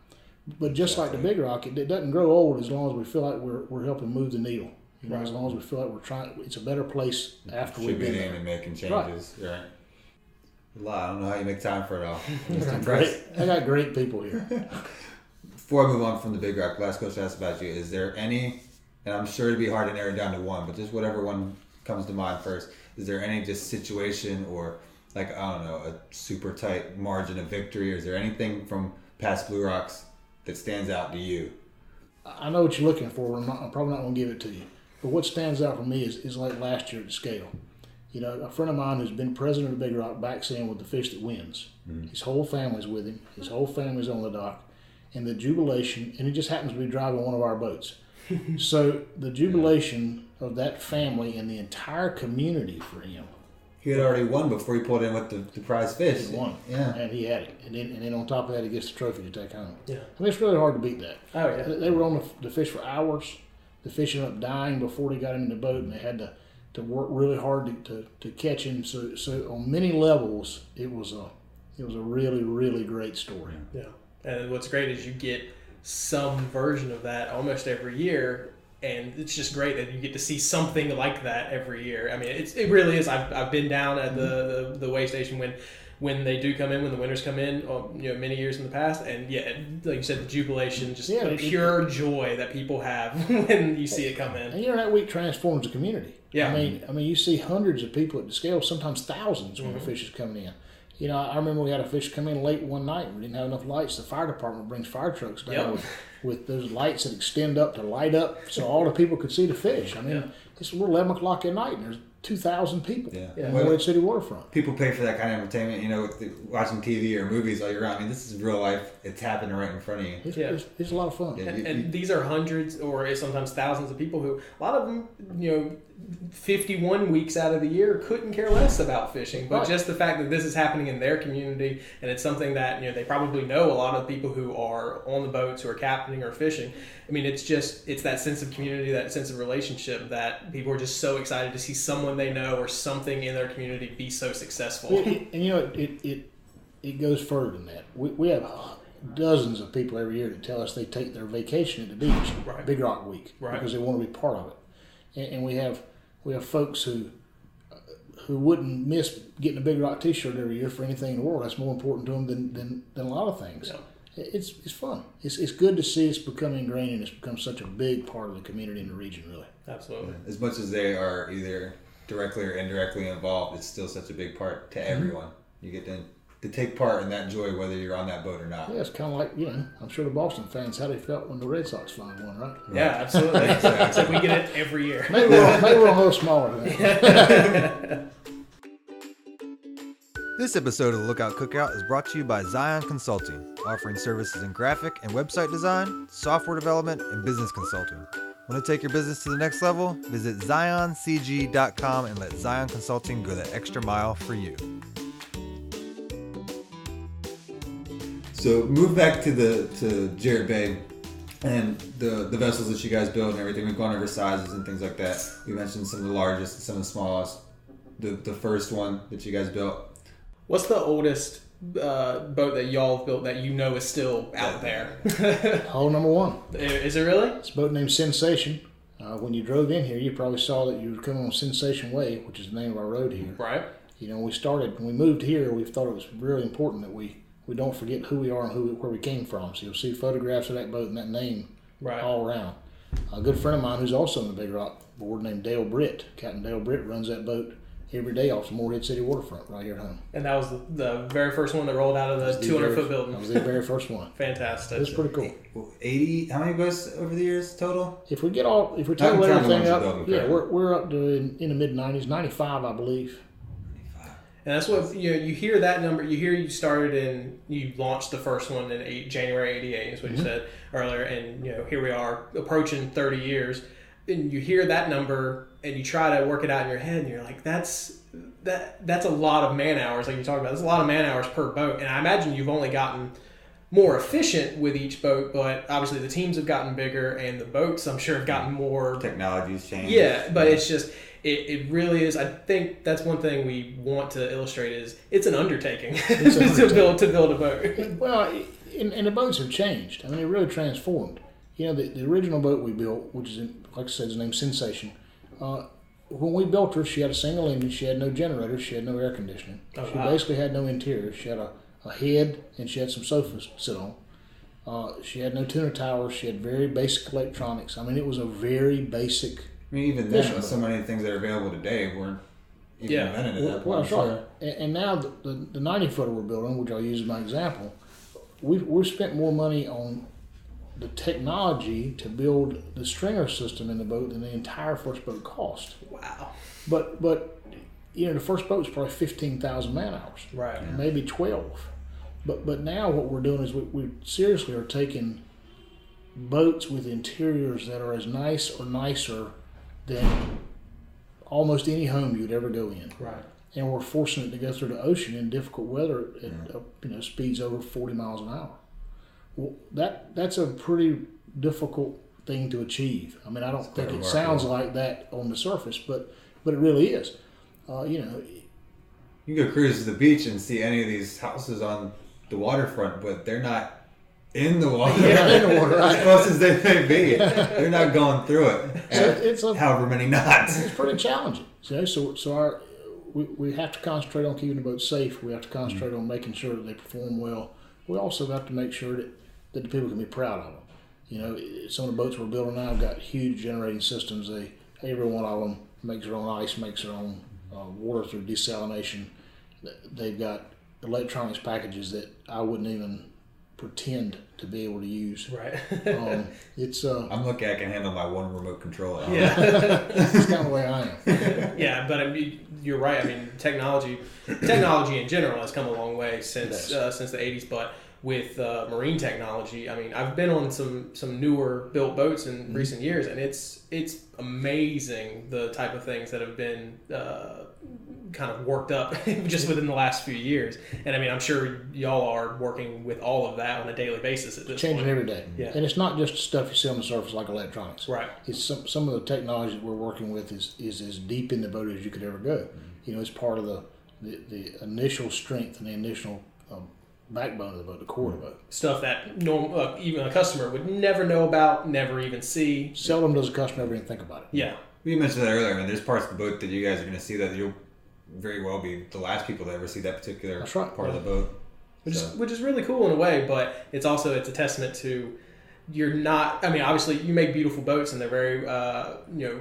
But just like the Big Rock, it doesn't grow old as long as we feel like we're helping move the needle. As long as we feel like we're trying, it's a better place after we've been there. And making changes. Right. I don't know how you make time for it all. I got great people here. Before I move on from the Big Rock, last question I asked about you: is there any and I'm sure it'd be hard to narrow it down to one, but just whatever one comes to mind first. Is there any just situation or like, I don't know, a super tight margin of victory, or is there anything from past Blue Rocks that stands out to you? I know what you're looking for. I'm probably not going to give it to you. But what stands out for me is like last year at the scale. You know, a friend of mine who's been president of Big Rock backs in with the fish that wins. Mm-hmm. His whole family's with him. His whole family's on the dock. And the jubilation, and he just happens to be driving one of our boats. So the jubilation of that family and the entire community for him. He had already won before he pulled in with the prize fish. He won. Yeah. And he had it. And then on top of that, he gets the trophy to take home. Yeah. I mean, it's really hard to beat that. Oh, yeah. They were on the fish for hours. The fish ended up dying before they got him in the boat, and they had to work really hard to catch him. So on many levels, it was a really, really great story. Yeah. And what's great is you get some version of that almost every year, and it's just great that you get to see something like that every year. I mean, it really is. I've been down at the weigh station when they do come in, when the winners come in, many years in the past, and yeah, like you said, the jubilation, just the pure joy that people have when you see it come in. And that week transforms the community. Yeah. I mean, you see hundreds of people at the scale, sometimes thousands when the fish is coming in. You know, I remember we had a fish come in late one night and we didn't have enough lights. The fire department brings fire trucks down with those lights that extend up to light up so all the people could see the fish. I mean, it's 11 o'clock at night and there's 2,000 people in the Red City waterfront. People pay for that kind of entertainment, watching TV or movies all year round. I mean, this is real life. It's happening right in front of you. It's a lot of fun. Yeah, and these are hundreds or sometimes thousands of people who, a lot of them, 51 weeks out of the year couldn't care less about fishing, but just the fact that this is happening in their community and it's something that they probably know a lot of people who are on the boats, who are captaining or fishing. I mean, it's that sense of community, that sense of relationship that people are just so excited to see someone they know or something in their community be so successful. It goes further than that. We have dozens of people every year that tell us they take their vacation at the beach, Big Rock Week, because they want to be part of it. And we have folks who wouldn't miss getting a Big Rock T-shirt every year for anything in the world. That's more important to them than a lot of things. Yeah. It's fun. It's good to see it's become ingrained and it's become such a big part of the community in the region, really. Absolutely. As much as they are either directly or indirectly involved, it's still such a big part to everyone. You get to take part in that joy whether you're on that boat or not. Yeah, it's kind of like, I'm sure the Boston fans, how they felt when the Red Sox finally won, right? Yeah, absolutely. It's like we get it every year. Maybe we're a little smaller than that. This episode of the Lookout Cookout is brought to you by Zion Consulting, offering services in graphic and website design, software development, and business consulting. Want to take your business to the next level? Visit zioncg.com and let Zion Consulting go that extra mile for you. So move back to Jarrett Bay and the vessels that you guys build and everything. We've gone over sizes and things like that. We mentioned some of the largest and some of the smallest. The first one that you guys built. What's the oldest boat that y'all have built that is still out there? Hull number 1. Is it really? It's a boat named Sensation. When you drove in here, you probably saw that you were coming on Sensation Way, which is the name of our road here. Right. When we moved here, we thought it was really important that we don't forget who we are and where we came from. So you'll see photographs of that boat and that name all around. A good friend of mine who's also on the Big Rock board named Dale Britt. Captain Dale Britt runs that boat every day off the Morehead City waterfront right here at home. And that was the very first one that rolled out of the 200-foot building. That was the very first one. Fantastic. It was pretty cool. 80, how many boats over the years total? If we total everything up, we're up to in the mid-90s, 95 I believe. And that's what you hear that number. You launched the first one in January '88, is what you said earlier, and here we are approaching 30 years, and you hear that number and you try to work it out in your head, and you're like, that's a lot of man hours, like you talked about. That's a lot of man hours per boat, and I imagine you've only gotten more efficient with each boat, but obviously the teams have gotten bigger and the boats, I'm sure, have gotten more. Technology's changed. Yeah, but it's just. It really is. I think that's one thing we want to illustrate is it's an undertaking to build a boat. Well, and the boats have changed. I mean, it really transformed. The original boat we built, which is, like I said, is named Sensation. When we built her, she had a single engine. She had no generator. She had no air conditioning. She basically had no interior. She had a head and she had some sofas to sit on. She had no tuner towers. She had very basic electronics. I mean, it was a very basic. I mean, even then, so many things that are available today weren't even invented at that point. Well, that's right. And now the 90-footer we're building, which I'll use as my example, we've spent more money on the technology to build the stringer system in the boat than the entire first boat cost. Wow. But the first boat was probably 15,000 man hours. Right. Yeah. Maybe 12. But now what we're doing is we seriously are taking boats with interiors that are as nice or nicer than almost any home you'd ever go in. Right. And we're forcing it to go through the ocean in difficult weather at speeds over 40 miles an hour. Well, that's a pretty difficult thing to achieve. I mean, I don't think it sounds like that on the surface, but it really is. You can go cruise to the beach and see any of these houses on the waterfront, but they're not in the water. Yeah, in the water, right. As close as they may be, they're not going through it. So however many knots. It's pretty challenging. So we have to concentrate on keeping the boat safe. We have to concentrate on making sure that they perform well. We also have to make sure that the people can be proud of them. Some of the boats we're building now have got huge generating systems. Every one of them makes their own ice, makes their own water through desalination. They've got electronics packages that I wouldn't even pretend to be able to use. Right. I'm lucky I can handle my one remote control. Yeah. That's kind of the way I am. Yeah, but I mean, you're right. I mean, technology in general has come a long way since the 80s, but with marine technology, I mean, I've been on some newer built boats in recent years, and it's amazing the type of things that have been kind of worked up just within the last few years. And I mean, I'm sure y'all are working with all of that on a daily basis at this Changing point. every day. Yeah. And it's not just stuff you see on the surface like electronics. Right. It's some of the technology that we're working with is as deep in the boat as you could ever go. It's part of the initial strength and the initial backbone of the boat, the core of the boat. Stuff that even a customer would never know about, never even see. Seldom does a customer ever even think about it. Yeah. You mentioned that earlier. I mean, there's parts of the boat that you guys are going to see that you'll very well be the last people to ever see that particular part of the boat. Which is really cool in a way, but it's a testament to you're not. I mean, obviously you make beautiful boats and they're very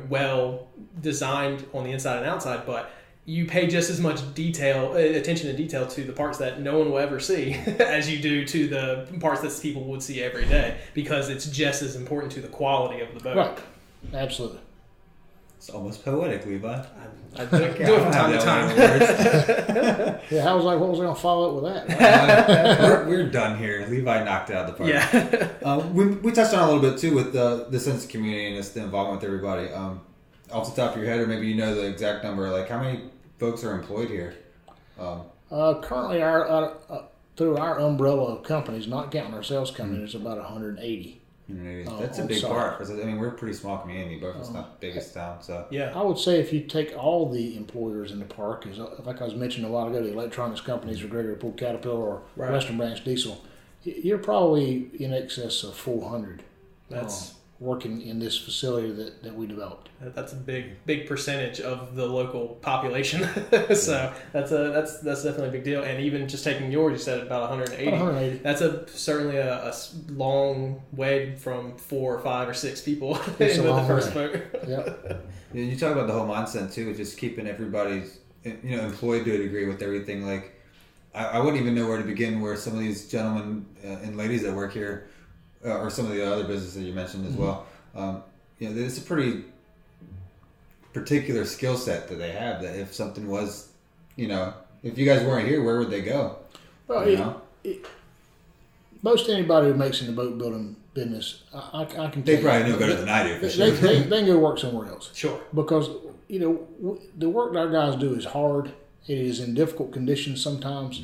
well designed on the inside and outside, but you pay just as much attention and detail to the parts that no one will ever see as you do to the parts that people would see every day, because it's just as important to the quality of the boat. Right. Absolutely. It's almost poetic, Levi. I do it from time to time. Yeah, what was I going to follow up with that? We're done here. Levi knocked it out of the park. Yeah. We touched on it a little bit too with the sense of community and the involvement with everybody. Off the top of your head, or maybe you know the exact number, like how many folks are employed here? Currently, through our umbrella of companies, not counting our sales company, there's about 180. That's a big part, because I mean, we're a pretty small community, but it's not the biggest town. So yeah, I would say if you take all the employers in the park, like I was mentioning a while ago, the electronics companies, or Gregory Pool Caterpillar, or Western Branch Diesel, you're probably in excess of 400. That's working in this facility that we developed. That's a big percentage of the local population. So that's definitely a big deal. And even just taking yours, you said about 180. About 180. That's certainly a long way from 4 or 5 or 6 people in the first boat. Yep. Yeah, you talk about the whole mindset too, just keeping everybody employed to a degree with everything. Like I wouldn't even know where to begin. Where some of these gentlemen and ladies that work here. Or some of the other businesses that you mentioned as well. It's a pretty particular skill set that they have. That if something was, if you guys weren't here, where would they go? Well, most anybody who makes in the boat building business, I can. They probably know better than I do. For sure. They can go work somewhere else. Sure. Because the work that our guys do is hard. It is in difficult conditions sometimes.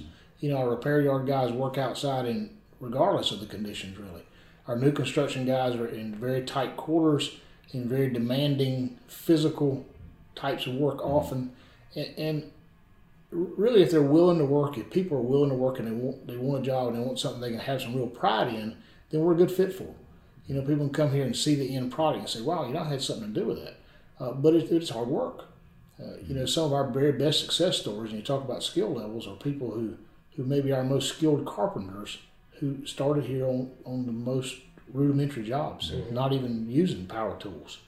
Our repair yard guys work outside regardless of the conditions, really. Our new construction guys are in very tight quarters, in very demanding physical types of work often. And really, if they're willing to work, if people are willing to work and they want a job and they want something they can have some real pride in, then we're a good fit for them. People can come here and see the end product and say, wow, I had something to do with that. But it's hard work. Some of our very best success stories, and you talk about skill levels, are people who maybe our most skilled carpenters who started here on the most rudimentary jobs, not even using power tools.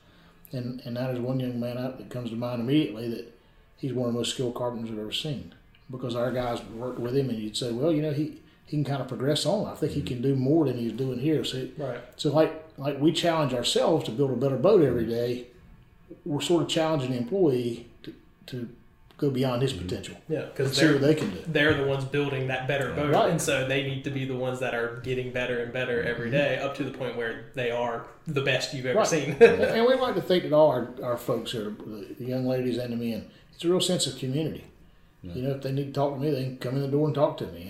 And that is one young man out that comes to mind immediately that he's one of the most skilled carpenters I've ever seen, because our guys worked with him, and you'd say, well, he can kind of progress on. I think he can do more than he's doing here. So like we challenge ourselves to build a better boat every day. We're sort of challenging the employee to go beyond his potential. Yeah, because see what they can do. They're the ones building that better boat, right. And so they need to be the ones that are getting better and better every day, up to the point where they are the best you've ever seen. And we like to think that all our folks here, the young ladies and the men, it's a real sense of community. Yeah. If they need to talk to me, they can come in the door and talk to me,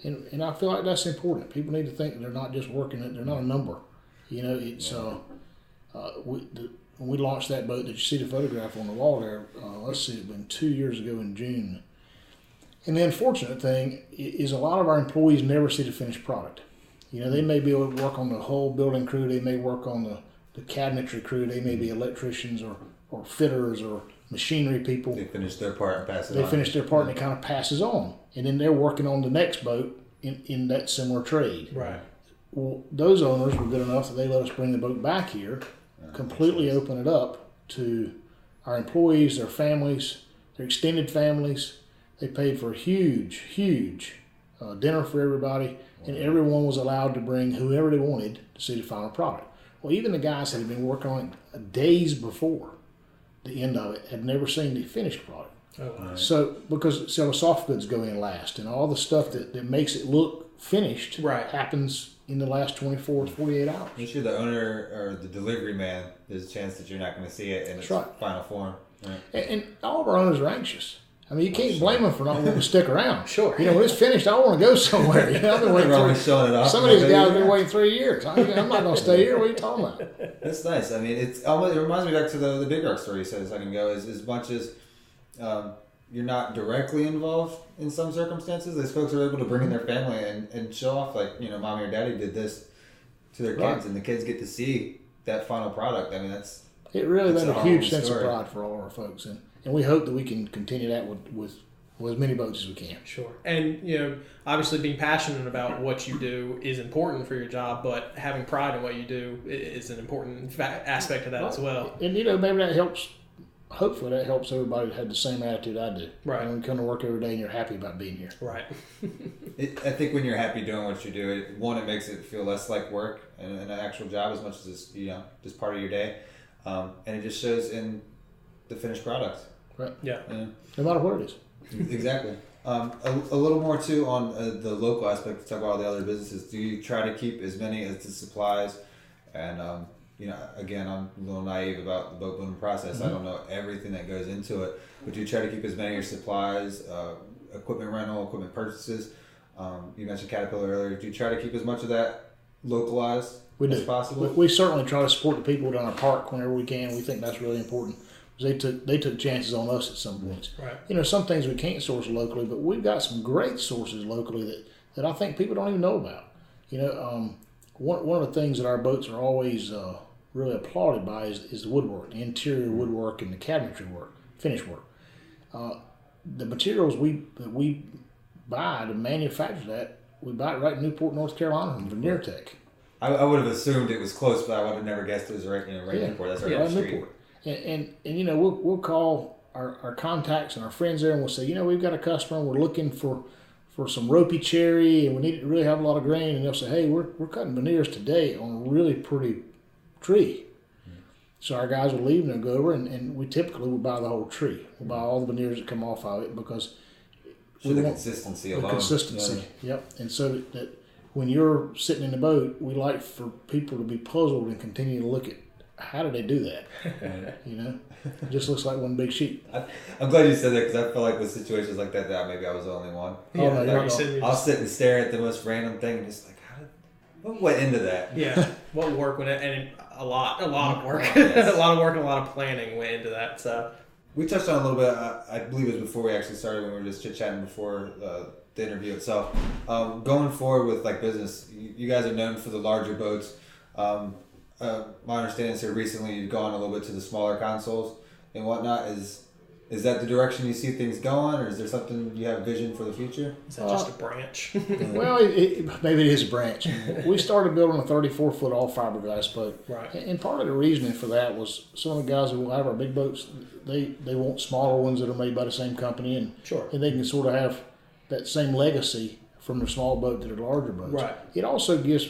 and I feel like that's important. People need to think that they're not just working; they're not a number. It's when we launched that boat that you see the photograph on the wall there, it's been 2 years ago in June. And the unfortunate thing is a lot of our employees never see the finished product. They may be able to work on the whole building crew, they may work on the cabinetry crew, they may be electricians or fitters or machinery people. They finish their part and pass it on. They finish their part and it kind of passes on. And then they're working on the next boat in that similar trade. Right. Well, those owners were good enough that they let us bring the boat back here, completely open it up to our employees, their families, their extended families. They paid for a huge dinner for everybody, and everyone was allowed to bring whoever they wanted to see the final product. Well, even the guys that had been working on it days before the end of it had never seen the finished product. Oh, wow. So, because the soft goods go in last, and all the stuff that makes it look finished happens in the last 24 to 48 hours. Make sure the owner or the delivery man, there's a chance that you're not going to see it in its final form. Right. And all of our owners are anxious. I mean, you can't blame them for not wanting to stick around. Sure. When it's finished, I want to go somewhere. I've been waiting some of these guys have been waiting 3 years. I'm not going to stay here. What are you talking about? That's nice. I mean, it reminds me back to the Big Rock story you said a second ago. As much as you're not directly involved in some circumstances, these folks are able to bring in their family and show off, like, mommy or daddy did this to their kids, and the kids get to see that final product. I mean, it really been a huge sense of pride for all of our folks, and we hope that we can continue that with as many boats as we can. Sure. And, obviously being passionate about what you do is important for your job, but having pride in what you do is an important aspect of that as well. And, maybe that helps. Hopefully that helps everybody have the same attitude I do. Right. When you come to work every day and you're happy about being here. Right. I think when you're happy doing what you do, it makes it feel less like work and an actual job as much as it's, just part of your day. And it just shows in the finished product. Right. Yeah. No matter what it is. Exactly. A little more too on the local aspect to talk about all the other businesses. Do you try to keep as many as the supplies? And again, I'm a little naive about the boat building process. Mm-hmm. I don't know everything that goes into it, but do you try to keep as many of your supplies, equipment rental, equipment purchases? You mentioned Caterpillar earlier. Do you try to keep as much of that localized as possible? We certainly try to support the people down our park whenever we can. We think that's really important. They took chances on us at some points. Right. Some things we can't source locally, but we've got some great sources locally that I think people don't even know about. One of the things that our boats are always really applauded by is the woodwork, the interior woodwork and the cabinetry work, finish work. The materials that we buy to manufacture that, we buy it right in Newport, North Carolina from Veneer Tech. I would have assumed it was close, but I would have never guessed it was right in Newport. That's right on the street. Newport. And we'll call our contacts and our friends there, and we'll say, we've got a customer, we're looking for some ropey cherry, and we need to really have a lot of grain, and they'll say, hey, we're cutting veneers today on a really pretty tree. Mm-hmm. So our guys will leave and they'll go over, and we typically will buy the whole tree. We'll buy all the veneers that come off of it because we want consistency alone. Consistency, yep. And so that when you're sitting in the boat, we like for people to be puzzled and continue to look at how did they do that? It just looks like one big sheet. I'm glad you said that because I feel like with situations like that maybe I was the only one. I'll sit and stare at the most random thing and just like, what went into that? Yeah, what work went in, and a lot of work. Yes. A lot of work and a lot of planning went into that. So we touched on a little bit, I believe it was before we actually started, when we were just chit-chatting before the interview itself. Going forward with like business, you guys are known for the larger boats. My understanding is here recently you've gone a little bit to the smaller consoles and whatnot. Is that the direction you see things going, or is there something you have vision for the future? Is that just a branch? Well, maybe it is a branch. We started building a 34-foot all fiberglass boat. Right. And part of the reasoning for that was some of the guys that will have our big boats, they want smaller ones that are made by the same company, and Sure. and they can sort of have that same legacy from their small boat to their larger boats. Right. It also gives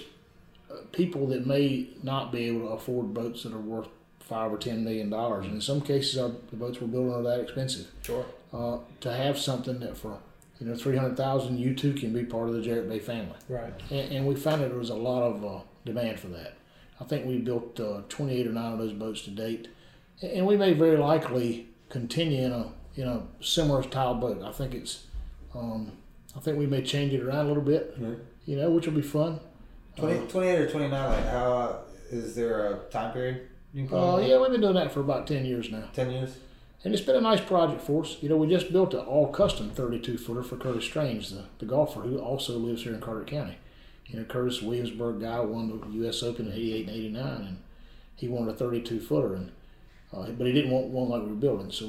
people that may not be able to afford boats that are worth $5 or $10 million, and in some cases, the boats we're building are that expensive. Sure. To have something that for $300,000, you too can be part of the Jarrett Bay family. Right. And we found that there was a lot of demand for that. I think we built 28 or 9 of those boats to date, and we may very likely continue in a similar style boat. I think I think we may change it around a little bit, which will be fun. 28 or 29. Like, how is there a time period? Yeah, we've been doing that for about 10 years now. 10 years. And it's been a nice project for us. We just built an all-custom 32-footer for Curtis Strange, the golfer who also lives here in Carter County. Curtis, Williamsburg guy, won the U.S. Open in '88 and '89, and he wanted a 32-footer, but he didn't want one like we were building. So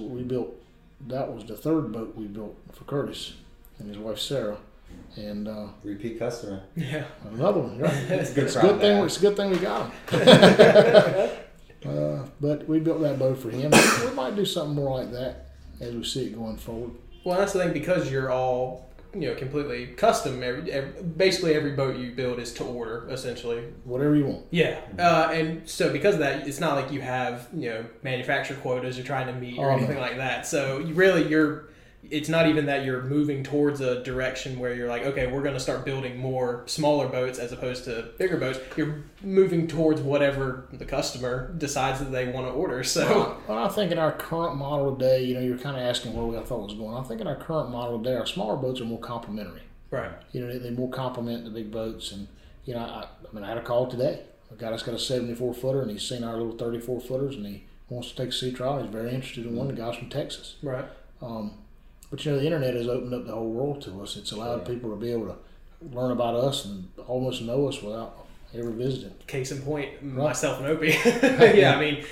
that was the third boat we built for Curtis and his wife Sarah. And repeat customer. Yeah. Another one, right? It's a good thing. It's a good thing we got him. But we built that boat for him. We might do something more like that as we see it going forward. Well, that's the thing, because you're all completely custom. Basically, every boat you build is to order, essentially. Whatever you want. Yeah, and so because of that, it's not like you have manufacturer quotas you're trying to meet or anything like that. So it's not even that you're moving towards a direction where you're like, okay, we're going to start building more smaller boats as opposed to bigger boats. You're moving towards whatever the customer decides that they want to order. So, well, I think in our current model today, you're kind of asking where I thought it was going. I think in our current model today, our smaller boats are more complementary. Right. They more complement the big boats. And I had a call today. A guy that's got a 74-footer, and he's seen our little 34-footers, and he wants to take a sea trial. He's very interested in one. The guy's from Texas. Right. But the internet has opened up the whole world to us. It's allowed people to be able to learn about us and almost know us without ever visiting. Case in point, myself and Opie. Yeah, I mean,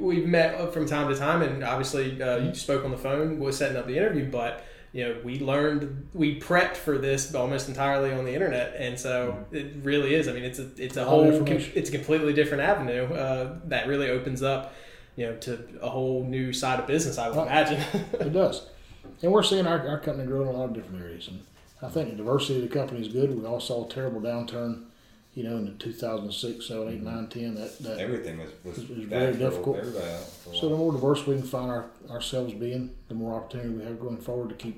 we've met from time to time, and obviously you spoke on the phone, was setting up the interview, but we prepped for this almost entirely on the internet, and so it really is. I mean, it's a completely different avenue that really opens up, to a whole new side of business, I would imagine. It does. And we're seeing our company grow in a lot of different areas. And I think the diversity of the company is good. We all saw a terrible downturn, in the 2006, 7, 8, 9, 10. That everything was very difficult. So the more diverse we can find ourselves being, the more opportunity we have going forward to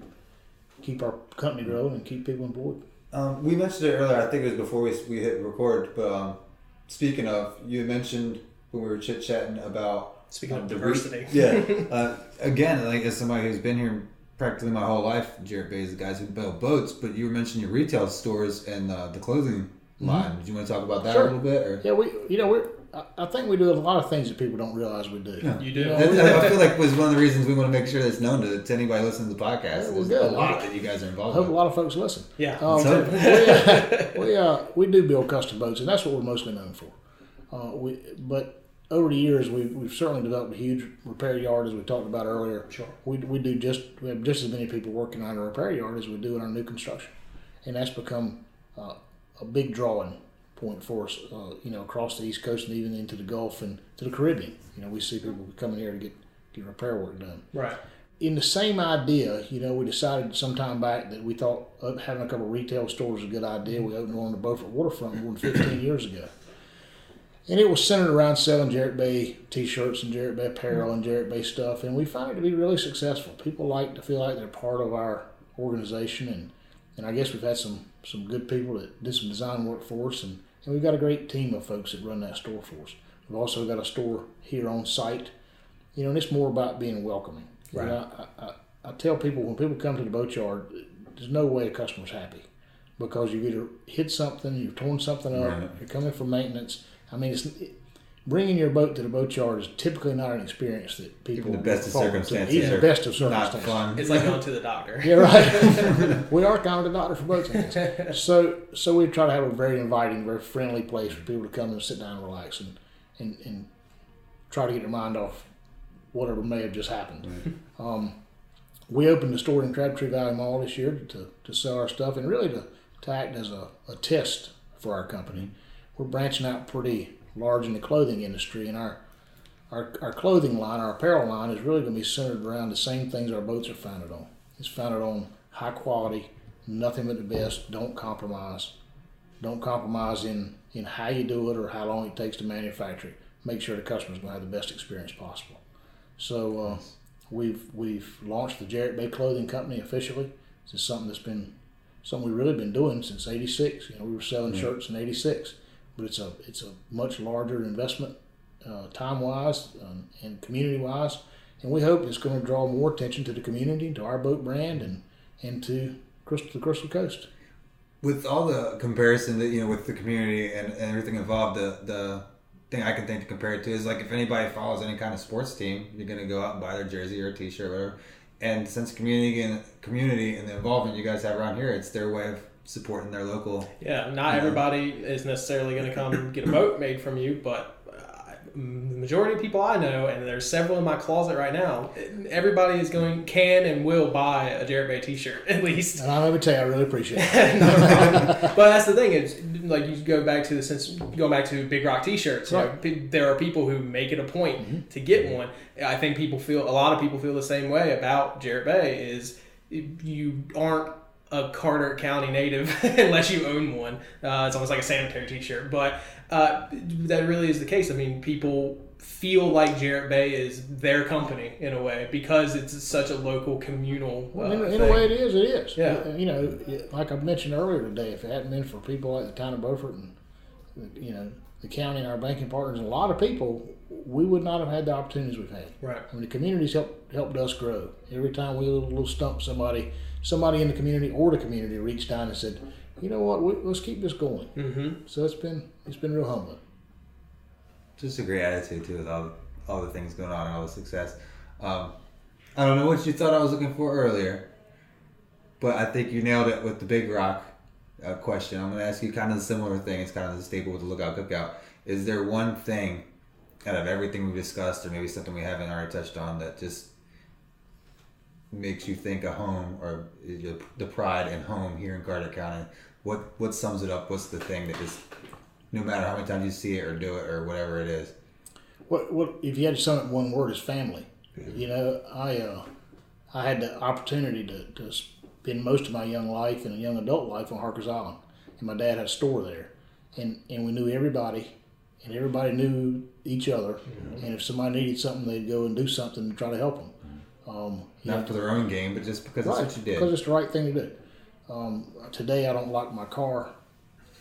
keep our company growing and keep people employed. We mentioned it earlier. I think it was before we hit record. But speaking of, you mentioned when we were chit-chatting about... Speaking of diversity. Again, like as somebody who's been here practically my whole life, Jarrett Bay is the guys who build boats, but you were mentioning your retail stores and the clothing line. Did you want to talk about that a little bit? Or? Yeah, I think we do a lot of things that people don't realize we do. Yeah. You do. I feel like it was one of the reasons we want to make sure that's known to anybody listening to the podcast. Yeah, There's a lot that you guys are involved I hope with. a lot of folks listen. Yeah. We do build custom boats, and that's what we're mostly known for. But over the years, we've certainly developed a huge repair yard, as we talked about earlier. Sure. We have just as many people working on our repair yard as we do in our new construction, and that's become a big drawing point for us. Across the East Coast and even into the Gulf and to the Caribbean. We see people coming here to get repair work done. Right. In the same idea, we decided some time back that we thought having a couple of retail stores was a good idea. We opened one on the Beaufort waterfront more than 15 years ago. And it was centered around selling Jarrett Bay t-shirts and Jarrett Bay apparel and Jarrett Bay stuff. And we found it to be really successful. People like to feel like they're part of our organization. And I guess we've had some good people that did some design work for us. And we've got a great team of folks that run that store for us. We've also got a store here on site. And it's more about being welcoming. Right. I tell people, when people come to the boat yard, there's no way a customer's happy. Because you've either hit something, you've torn something up, you're coming for maintenance. I mean, bringing your boat to the boat yard is typically not an experience that people... Even the best of circumstances. Even the best of circumstances. Not fun. It's like going to the doctor. Yeah, right. We are kind of the doctor for boats. So we try to have a very inviting, very friendly place for people to come and sit down and relax and try to get their mind off whatever may have just happened. We opened the store in Crabtree Valley Mall this year to sell our stuff and really to act as a test for our company. We're branching out pretty large in the clothing industry, and our clothing line, our apparel line, is really going to be centered around the same things our boats are founded on. It's founded on high quality, nothing but the best. Don't compromise. Don't compromise in how you do it or how long it takes to manufacture it. Make sure the customer's going to have the best experience possible. So we've launched the Jarrett Bay Clothing Company officially. This is something that's been something we've really been doing since '86. We were selling shirts in '86, but it's a much larger investment, time wise and community wise, and we hope it's going to draw more attention to the community, to our boat brand, and to the Crystal Coast. With all the comparison that with the community and everything involved, the thing I can think to compare it to is like if anybody follows any kind of sports team, you're going to go out and buy their jersey or a T-shirt, or whatever. And since community and the involvement you guys have around here, it's their way of supporting their local. Yeah, not everybody is necessarily going to come get a boat made from you, but the majority of people I know, and there's several in my closet right now, everybody can and will buy a Jarrett Bay T-shirt at least. And let me tell you, I really appreciate it. But that's the thing, is like you go back to Big Rock T-shirts. Right. There are people who make it a point to get one. I think a lot of people feel the same way about Jarrett Bay. Is you aren't a Carter County native unless you own one. It's almost like a sanitary T-shirt, but that really is the case. I mean, people feel like Jarrett Bay is their company in a way because it's such a local communal in a way it is. Yeah. Like I mentioned earlier today, if it hadn't been for people like the town of Beaufort and the county and our banking partners and a lot of people, we would not have had the opportunities we've had. Right. I mean, the community's helped us grow. Every time we little stump somebody in the community or the community reached down and said, you know what, let's keep this going. Mm-hmm. So it's been real humbling. Just a great attitude too, with all the things going on and all the success. I don't know what you thought I was looking for earlier, but I think you nailed it with the Big Rock question. I'm going to ask you kind of a similar thing. It's kind of the staple with the Lookout Cookout. Is there one thing out of everything we've discussed, or maybe something we haven't already touched on, that just makes you think of home, or the pride in home here in Carter County? What sums it up? What's the thing that just, no matter how many times you see it or do it or whatever it is? What if you had to sum it in one word, is family. I had the opportunity to spend most of my young life and young adult life on Harkers Island, and my dad had a store there, and we knew everybody, and everybody knew each other, and if somebody needed something, they'd go and do something to try to help them. Not for their own game, but just because right, that's what you did. Because it's the right thing to do. Today, I don't lock my car.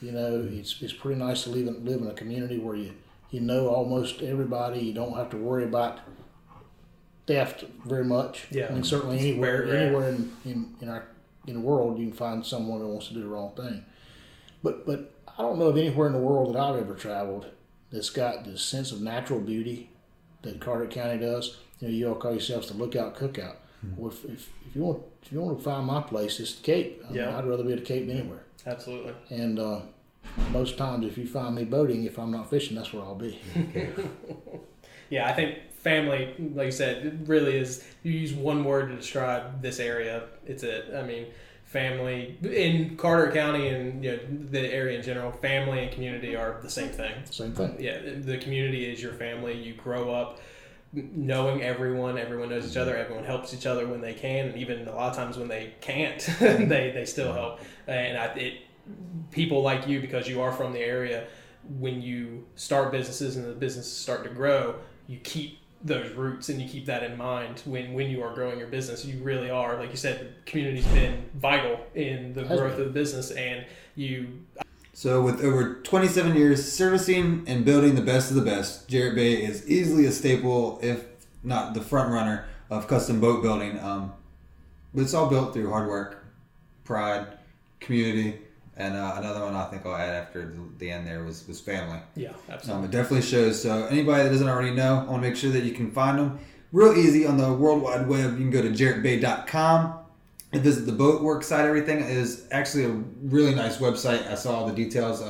It's pretty nice to live in a community where you know almost everybody. You don't have to worry about theft very much. Yeah. I mean, certainly anywhere in the world, you can find someone who wants to do the wrong thing. But I don't know of anywhere in the world that I've ever traveled that's got this sense of natural beauty that Carter County does. You all call yourselves the Lookout Cookout. Well, if you want to find my place, it's the Cape. I'd rather be at the Cape than anywhere. Absolutely. And most times, if you find me boating, if I'm not fishing, that's where I'll be. Okay. Yeah, I think family, like you said, it really is. You use one word to describe this area, it's it. I mean, family in Carter County and the area in general, family and community are the same thing. Same thing. Yeah, the community is your family. You grow up knowing everyone knows each other, everyone helps each other when they can, and even a lot of times when they can't, they still help. And people like you, because you are from the area, when you start businesses and the businesses start to grow, you keep those roots and you keep that in mind when you are growing your business. You really are, like you said, the community's been vital in the growth of the business, and So with over 27 years servicing and building the best of the best, Jarrett Bay is easily a staple, if not the front runner, of custom boat building. But it's all built through hard work, pride, community, and another one I think I'll add after the end there was family. Yeah, absolutely. It definitely shows. So anybody that doesn't already know, I want to make sure that you can find them real easy on the World Wide Web. You can go to jarrettbay.com. and visit the Boatworks site. Everything is actually a really nice website. I saw all the details.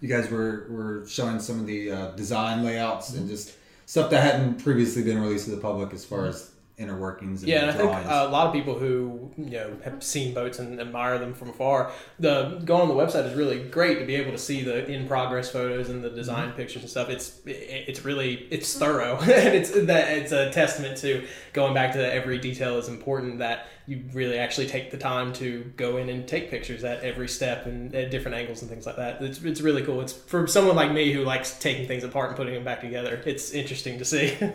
You guys were showing some of the design layouts and just stuff that hadn't previously been released to the public as far as inner workings. And and I think drawings. a lot of people who have seen boats and admire them from afar, going on the website is really great to be able to see the in progress photos and the design pictures and stuff. It's really thorough, and it's a testament to going back to every detail is important, that you really actually take the time to go in and take pictures at every step and at different angles and things like that. It's really cool. It's for someone like me who likes taking things apart and putting them back together. It's interesting to see. Oh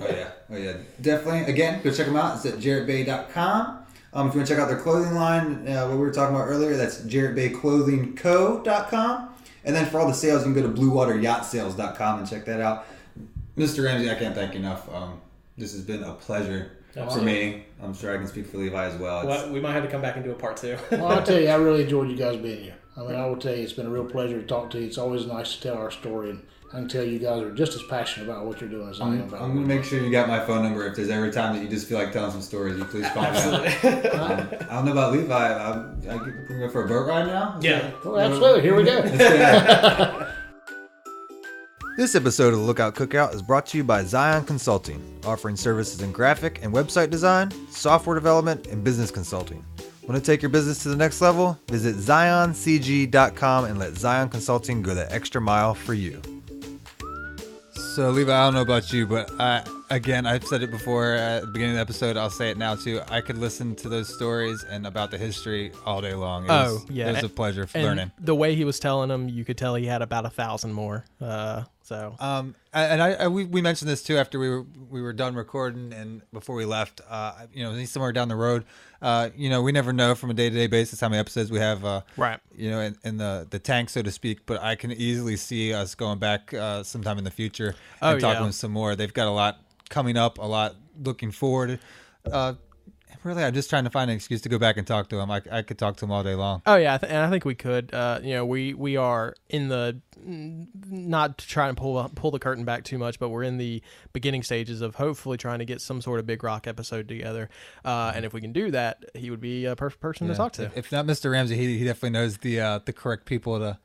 yeah, definitely. Again, go check them out. It's at jarrettbay.com. If you want to check out their clothing line, what we were talking about earlier, that's jarrettbayclothingco.com. And then for all the sales, you can go to bluewateryachtSales.com and check that out. Mr. Ramsey, I can't thank you enough. This has been a pleasure. For me, I'm sure I can speak for Levi as well. We might have to come back and do a part 2. Well, I'll tell you, I really enjoyed you guys being here. I mean, I will tell you, it's been a real pleasure to talk to you. It's always nice to tell our story, and I can tell you guys are just as passionate about what you're doing as I am about it. I'm going to make sure you got my phone number. If there's every time that you just feel like telling some stories, you please call me. I don't know about Levi. I can go for a boat ride now? Oh, absolutely. Here we go. This episode of the Lookout Cookout is brought to you by Zion Consulting, offering services in graphic and website design, software development, and business consulting. Want to take your business to the next level? Visit zioncg.com and let Zion Consulting go the extra mile for you. So, Levi, I don't know about you, but again, I've said it before at the beginning of the episode. I'll say it now, too. I could listen to those stories and about the history all day long. It was a pleasure learning. The way he was telling them, you could tell he had about 1,000 more. We mentioned this too after we were done recording and before we left. He's somewhere down the road. We never know from a day-to-day basis how many episodes we have. Right. In the tank, so to speak. But I can easily see us going back sometime in the future and talking with some more. They've got a lot coming up, a lot looking forward. Really, I'm just trying to find an excuse to go back and talk to him. I could talk to him all day long. Oh yeah, and I think we could. We are in the, not to try and pull the curtain back too much, but we're in the beginning stages of hopefully trying to get some sort of Big Rock episode together. And if we can do that, he would be a perfect person to talk to. If not Mr. Ramsey, he definitely knows the correct people to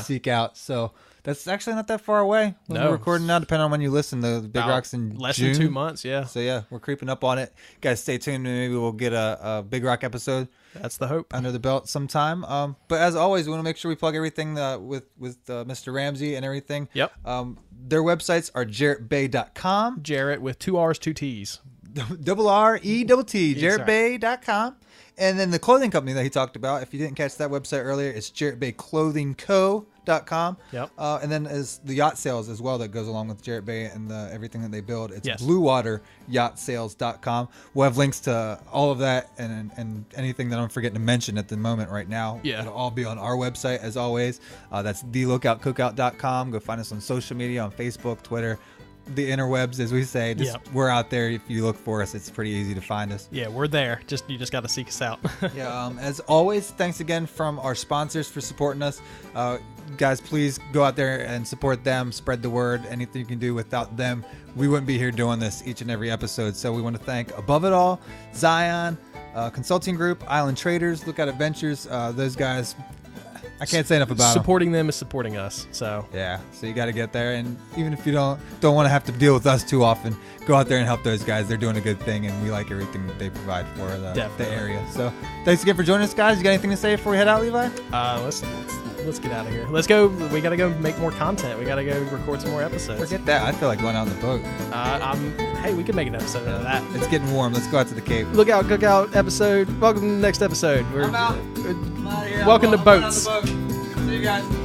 seek out. So. That's actually not that far away. We're recording now, depending on when you listen. The Big Rock's in less June. than 2 months, yeah. So, yeah, we're creeping up on it. Guys, stay tuned. Maybe we'll get a Big Rock episode. That's the hope. Under the belt sometime. But as always, we want to make sure we plug everything with Mr. Ramsey and everything. Yep. Their websites are jarrettbay.com. Jarrett with 2 R's, 2 T's. RETT, jarrettbay.com. And then the clothing company that he talked about, if you didn't catch that website earlier, it's jarrettbayclothingco.com. Yep. And then as the yacht sales as well that goes along with Jarrett Bay and everything that they build, it's bluewateryachtSales.com. We'll have links to all of that and anything that I'm forgetting to mention at the moment right now. Yeah. It'll all be on our website as always. That's thelookoutcookout.com. Go find us on social media, on Facebook, Twitter, the interwebs, as we say. We're out there. If you look for us, it's pretty easy to find us. Yeah, we're there. You just got to seek us out. As always, thanks again from our sponsors for supporting us. Guys, please go out there and support them. Spread the word. Anything you can do. Without them, we wouldn't be here doing this each and every episode. So we want to thank, above it all, Zion Consulting Group, Island Traders, Lookout Adventures. Those guys, I can't say enough about supporting them is supporting us. So so you got to get there, and even if you don't want to have to deal with us too often, go out there and help those guys. They're doing a good thing, and we like everything that they provide for the area. So thanks again for joining us, guys. You got anything to say before we head out, Levi? Let's get out of here. Let's go. We got to go make more content. We got to go record some more episodes. Forget that. I feel like going out on the boat. Hey, we could make an episode out of that. It's getting warm. Let's go out to the Cape. Lookout Cookout episode. Welcome to the next episode. I'm out. I'm out of here. Welcome to Boats. See you guys.